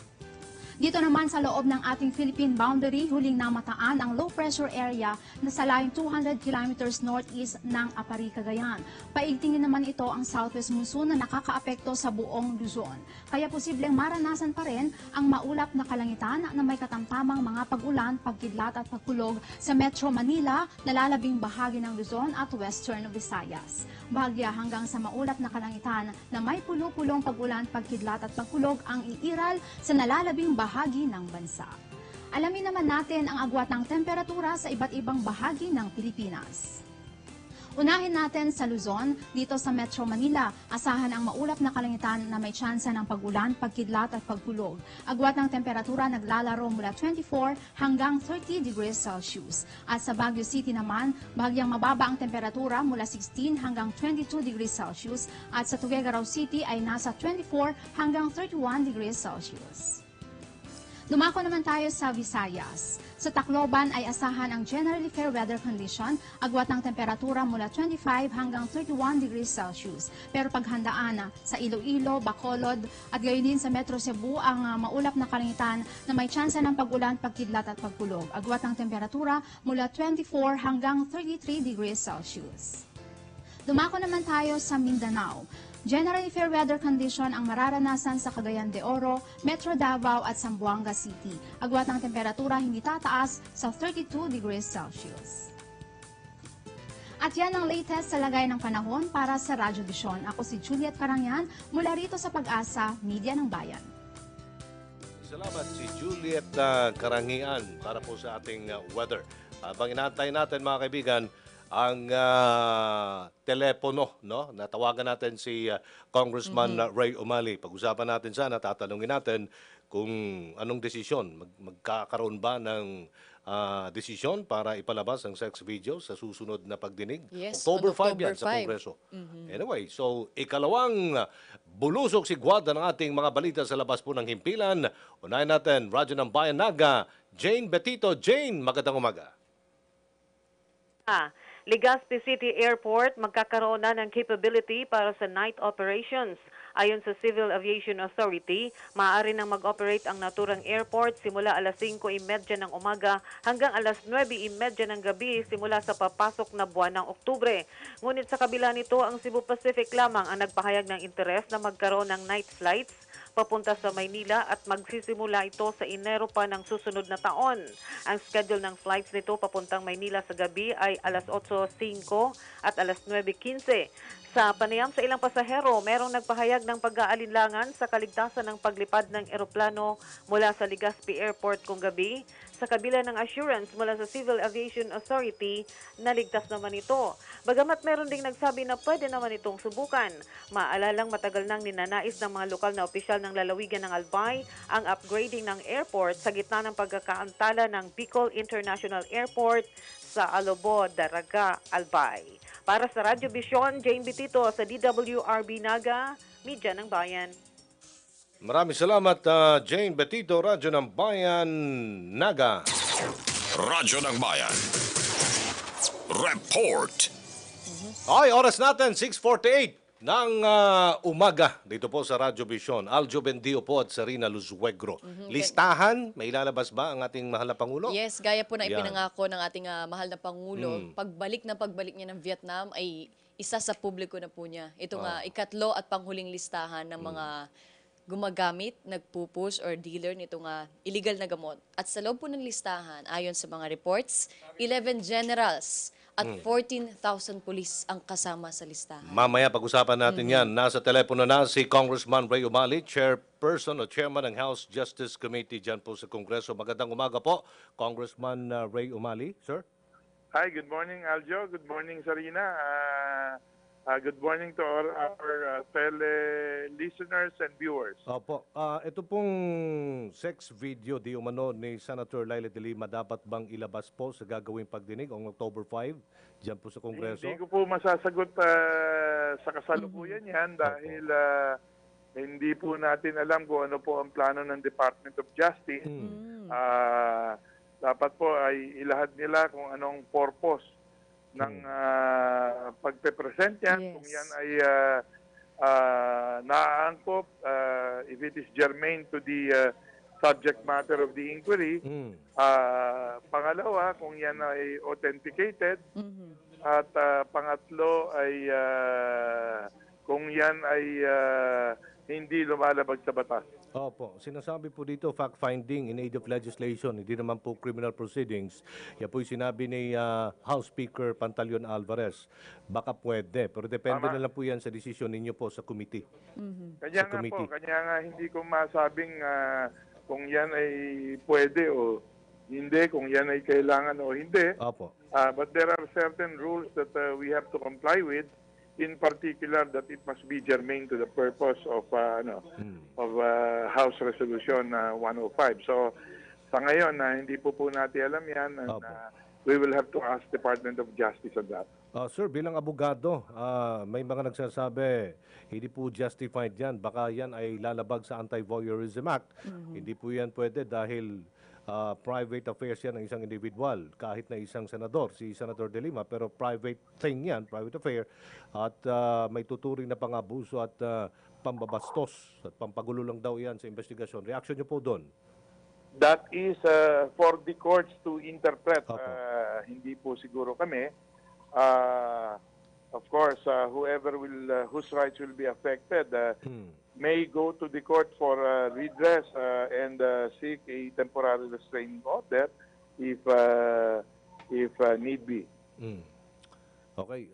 Dito naman sa loob ng ating Philippine boundary, huling namataan ang low pressure area na sa layong 200 kilometers northeast ng Apari, Cagayan. Paigtingin naman ito ang southwest monsoon na nakakaapekto sa buong Luzon. Kaya posibleng maranasan pa rin ang maulap na kalangitan na may katamtamang mga pag-ulan, pagkidlat at pagkulog sa Metro Manila, nalalabing bahagi ng Luzon at western Visayas. Bahagya hanggang sa maulap na kalangitan na may pulo-pulong pag-ulan, pagkidlat at pagkulog ang iiral sa nalalabing bahagi ng bansa. Alamin naman natin ang agwat ng temperatura sa iba't ibang bahagi ng Pilipinas. Unahin natin sa Luzon, dito sa Metro Manila, asahan ang maulap na kalangitan na may tsansa ng pag-ulan, pagkidlat at pagkulog. Agwat ng temperatura naglalaro mula 24 hanggang 30 degrees Celsius. At sa Baguio City naman, bahagyang mababa ang temperatura mula 16 hanggang 22 degrees Celsius. At sa Tuguegarao City ay nasa 24 hanggang 31 degrees Celsius. Dumako naman tayo sa Visayas. Sa Tacloban ay asahan ang generally fair weather condition, agwat ng temperatura mula 25 hanggang 31 degrees Celsius. Pero paghandaan sa Iloilo, Bacolod at gayon din sa Metro Cebu ang maulap na kalangitan na may tsansa ng pag-ulan, pagkidlat at pagkulog. Agwat ng temperatura mula 24 hanggang 33 degrees Celsius. Dumako naman tayo sa Mindanao. Generally fair weather condition ang mararanasan sa Cagayan de Oro, Metro Davao at Zamboanga City. Agwat ng temperatura hindi tataas sa 32 degrees Celsius. At yan ang latest sa lagay ng panahon para sa Radyo Vision. Ako si Juliet Carangyan mula rito sa Pag-asa, Media ng Bayan. Salamat si Juliet Karangian para po sa ating weather. Habang inaantay natin mga kaibigan, ang telepono, no? Natawagan natin si Congressman Ray Umali. Pag-usapan natin sana, tatanungin natin kung anong desisyon. Magkakaroon ba ng desisyon para ipalabas ang sex video sa susunod na pagdinig? Yes, October 5 October yan sa 5. Kongreso. Anyway, so ikalawang bulusok si Guada ng ating mga balita sa labas po ng himpilan. Unahin natin, Radyo ng Bayan Naga, Jane Betito. Jane, magandang umaga. Legazpi City Airport magkakaroon na ng capability para sa night operations. Ayon sa Civil Aviation Authority, maaari nang mag-operate ang naturang airport simula alas 5:30 ng umaga hanggang alas 9:30 ng gabi simula sa papasok na buwan ng Oktubre. Ngunit sa kabila nito, ang Cebu Pacific lamang ang nagpahayag ng interes na magkaroon ng night flights papunta sa Maynila at magsisimula ito sa Enero pa ng susunod na taon. Ang schedule ng flights nito papuntang Maynila sa gabi ay alas 8:05 at alas 9:15. Sa panayam sa ilang pasahero, merong nagpahayag ng pag-aalinlangan sa kaligtasan ng paglipad ng eroplano mula sa Legazpi Airport kung gabi. Sa kabila ng assurance mula sa Civil Aviation Authority, naligtas naman ito. Bagamat meron ding nagsabi na pwede naman itong subukan. Maalalang matagal nang ninanais ng mga lokal na opisyal ng lalawigan ng Albay ang upgrading ng airport sa gitna ng pagkakaantala ng Bicol International Airport sa Alobo, Daraga, Albay. Para sa Radyo Vision, Jane Betito sa DWRB Naga, Media ng Bayan. Maraming salamat, Jane Betito, Radyo ng Bayan, Naga. Radyo ng Bayan. Report. Okay, oras natin, 6:48 ng umaga dito po sa Radyo Vision. Aljo Bendio po at Sarina Luzuegro. Listahan, may ilalabas ba ang ating mahal na Pangulo? Yes, gaya po na Yan. ipinangako ng ating mahal na Pangulo, pagbalik niya ng Vietnam ay isa sa publiko na po niya. Ito nga, ikatlo at panghuling listahan ng mga gumagamit, nagpupush or dealer nito nga illegal na gamot. At sa loob po ng listahan, ayon sa mga reports, 11 generals at 14,000 pulis ang kasama sa listahan. Mamaya pag-usapan natin yan. Nasa telepono na si Congressman Ray Umali, Chairperson o Chairman ng House Justice Committee dyan po sa Kongreso. Magandang umaga po, Congressman Ray Umali. Sir? Hi, good morning Aljo. Good morning Sarina. Good morning to all our tele-listeners and viewers. Opo. Ito pong sex video di umano ni Senator Laila de Lima dapat bang ilabas po sa gagawing pagdinig on October 5 dyan po sa Kongreso? Hindi ko po masasagot sa kasalukuyan yan dahil hindi po natin alam kung ano po ang plano ng Department of Justice. Dapat po ay ilahad nila kung anong purpose ng pagpe-present yan. Kung yan ay naaangkop, if it is germane to the subject matter of the inquiry. Pangalawa, kung yan ay authenticated. At pangatlo ay kung yan ay hindi lumalabag sa batas. Opo. Sinasabi po dito, fact-finding in aid of legislation. Hindi naman po criminal proceedings. Yan po yung sinabi ni House Speaker Pantaleon Alvarez. Baka pwede. Pero depende na lang po yan sa desisyon ninyo po sa committee. Kanya nga po, kanya nga hindi ko masabing kung yan ay pwede o hindi, kung yan ay kailangan o hindi. Opo. But there are certain rules that we have to comply with. In particular, that it must be germane to the purpose of House Resolution 105. So, sa ngayon, hindi po natin alam yan. And, we will have to ask Department of Justice on that. Sir, bilang abogado, may mga nagsasabi, hindi po justified yan. Baka yan ay lalabag sa Anti-Voyeurism Act. Hindi po yan pwede dahil private affairs yan ng isang individual, kahit na isang senador, si Senator De Lima, pero private thing yan, private affair, at may tuturing na pangabuso at pambabastos at pampagulo lang daw yan sa investigasyon. Reaction niyo po doon? That is for the courts to interpret. Hindi po siguro kami. Of course, whoever will, whose rights will be affected may go to the court for redress and seek a temporary restraining order if need be. Okay.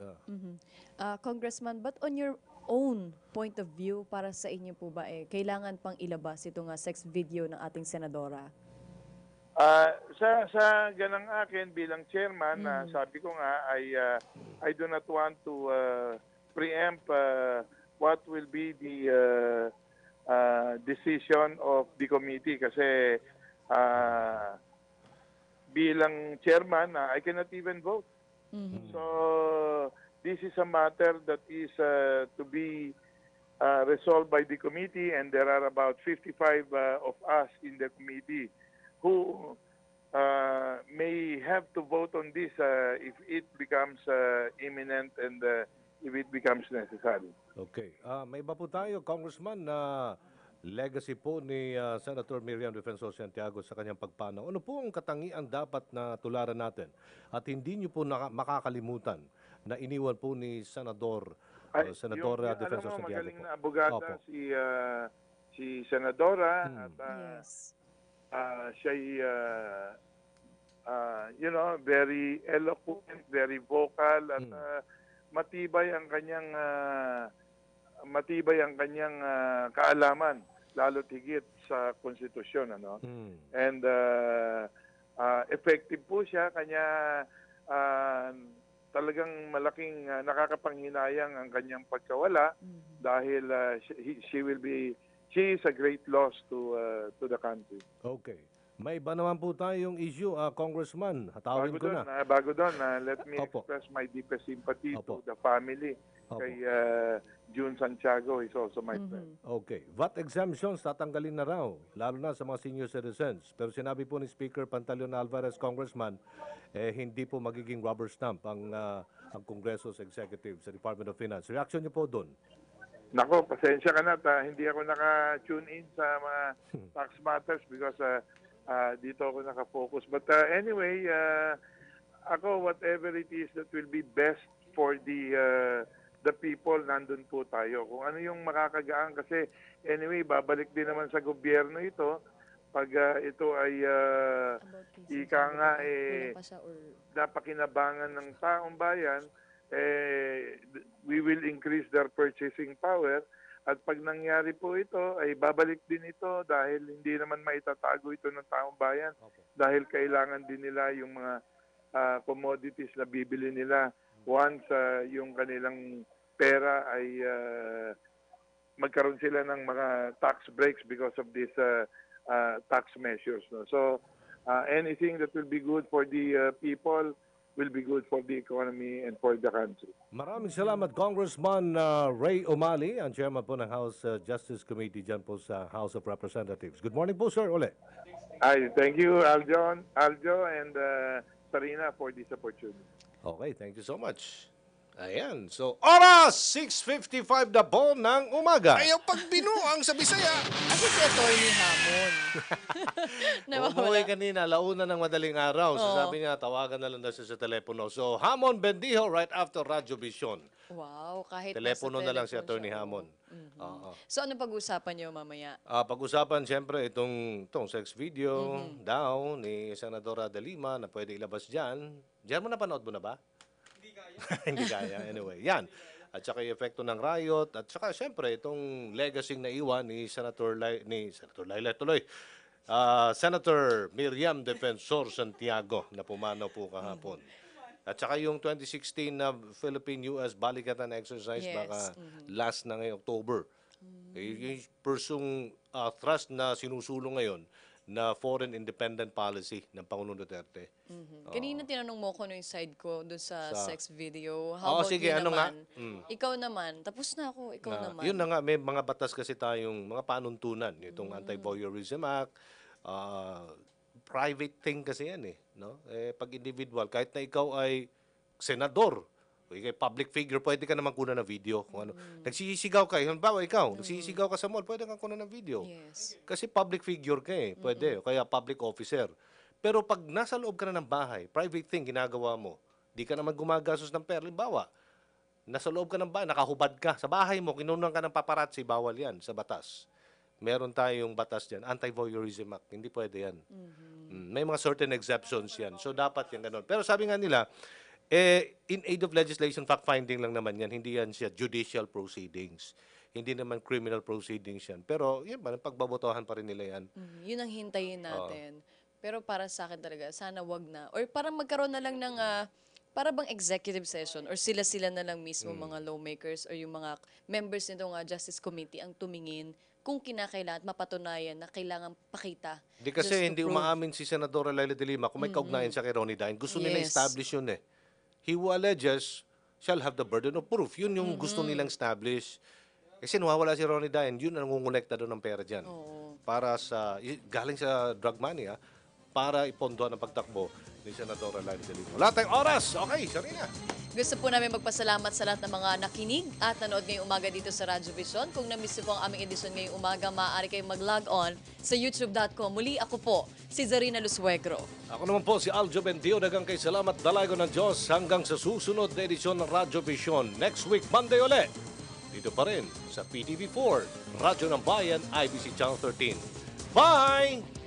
Congressman, but on your own point of view, para sa inyo po ba kailangan pang ilabas itong sex video ng ating senadora? Sa ganang akin bilang chairman, sabi ko nga I do not want to preempt what will be the decision of the committee kasi bilang chairman I cannot even vote. So this is a matter that is to be resolved by the committee, and there are about 55 of us in the committee who may have to vote on this if it becomes imminent and if it becomes necessary. Okay. May iba po tayo, Congressman, na legacy po ni Senator Miriam Defensor Santiago sa kanyang pagpanaw. Ano po ang katangian dapat na tularan natin? At hindi niyo po makakalimutan na iniwan po ni Senadora Defensor Santiago. Santiago Magaling na abogada si Senadora at siya'y very eloquent, very vocal at matibay ang kanyang kaalaman, lalo't higit sa konstitusyon, and effective po siya, kanya talagang malaking nakakapanghinayang ang kanyang pagkawala dahil she is a great loss to the country. Okay. May iba naman po tayong issue, Congressman. Hatawin ko na. Bago doon, let me express my deepest sympathy to the family. Kay June Santiago is also my friend. Okay. VAT exemptions tatanggalin na raw, lalo na sa mga senior citizens. Pero sinabi po ni Speaker Pantaleon Alvarez, Congressman, hindi po magiging rubber stamp ang Kongreso sa Executive, sa Department of Finance. Reaction niyo po doon? Nako, pasensya ka na. Hindi ako naka-tune in sa mga tax matters because dito ako naka-focus. But anyway, ako, whatever it is that will be best for the people, nandun po tayo. Kung ano yung makakagaan kasi anyway, babalik din naman sa gobyerno ito pag ito ay ika nga napakinabangan ng taong bayan, we will increase their purchasing power. At pag nangyari po ito, ay babalik din ito dahil hindi naman maitatago ito ng taong bayan. Dahil kailangan din nila yung mga commodities na bibili nila once yung kanilang pera ay magkaroon sila ng mga tax breaks because of these tax measures. So anything that will be good for the people will be good for the economy and for the country. Maraming salamat, Congressman Ray Umali, ang chairman po ng House Justice Committee dyan po sa House of Representatives. Good morning po, sir, uli. Thank you, Aljo and Sarina for this opportunity. Okay, thank you so much. Ayan, so oras 6:55 na po ng umaga. Ayaw pagbinuang sa Bisaya. Kasi si Atty. Hamon. Umuwi kanina, launa ng madaling araw. So sabi niya, tawagan na lang daw siya sa telepono. So Hamon Bendijo right after Radyo Vision. Wow, kahit telepono na lang si Atty. Hamon. So ano pag-usapan niyo mamaya? Pag-usapan siyempre itong sex video daw ni Senadora De Lima na pwede ilabas dyan. Diyan mo napanood mo na ba? Hindi kaya. Anyway, yan. At saka yung epekto ng riot. At saka, siyempre, itong legacy na iwan ni Senator Senator Miriam Defensor Santiago na pumanaw po kahapon. At saka yung 2016 na Philippine-US Balikatan exercise, baka last na ngayong October. Yung persong thrust na sinusulong ngayon, na foreign independent policy ng Pangulong Duterte. Kanina tinanong mo ko ano yung side ko doon sa Sa- sex video. How about sige, you ano nga? naman? Ikaw naman. Tapos na ako. Ikaw naman. Yun na nga, may mga batas kasi tayong mga panuntunan. Itong Anti-Voyeurism Act, private thing kasi yan eh. No? Pag individual, kahit na ikaw ay senador, o ikaw ay public figure, pwede ka naman kunan ng video. Kung ano. Nagsisigaw ka, halimbawa ikaw, nagsisigaw ka sa mall, pwede kang kunan ng video. Yes. Kasi public figure ka eh, pwede. Kaya public officer. Pero pag nasa loob ka na ng bahay, private thing ginagawa mo, di ka naman gumagastos ng pera. Halimbawa, nasa loob ka ng bahay, nakahubad ka. Sa bahay mo, kinunan ka ng paparazzi, bawal yan sa batas. Meron tayong batas dyan, Anti-Voyeurism Act. Hindi pwede yan. May mga certain exceptions yan. So, dapat yan ganun. Pero sabi nga nila, in aid of legislation, fact-finding lang naman yan. Hindi yan siya judicial proceedings. Hindi naman criminal proceedings yan. Pero, yun ba, pagbabotohan pa rin nila yan. Yun ang hintayin natin. Pero para sa akin talaga, sana wag na. Or parang magkaroon na lang ng para bang executive session or sila-sila na lang mismo mga lawmakers or yung mga members nitong Justice Committee ang tumingin kung kinakailangan at mapatunayan na kailangan pakita. Di kasi just to hindi prove. umaamin si Senadora Laila de Lima kung may kaugnayan siya kay Ronnie Dine. Gusto nila Yes. establish yun eh. He who alleges shall have the burden of proof. Yun yung gusto nilang establish. Kasi nawawala si Ronnie Dine, yun ang ngungunekta doon ng pera dyan. Para sa, galing sa drug money para ipondo ang pagtakbo ni Senadora Laila de Lima. Wala tayong oras! Okay, Sarina. Gusto po namin magpasalamat sa lahat ng mga nakinig at nanood ngayong umaga dito sa Radyo Vision. Kung na-miss niyo po ang aming edisyon ngayong umaga, maaari kayong mag-log on sa youtube.com. Muli ako po, si Zarina Lusuegro. Ako naman po si Aljo Bendio. Dagang kay salamat dalago ng Diyos hanggang sa susunod na edisyon ng Radyo Vision. Next week, Monday ulit. Dito pa rin sa PTV4, Radyo ng Bayan, IBC Channel 13. Bye!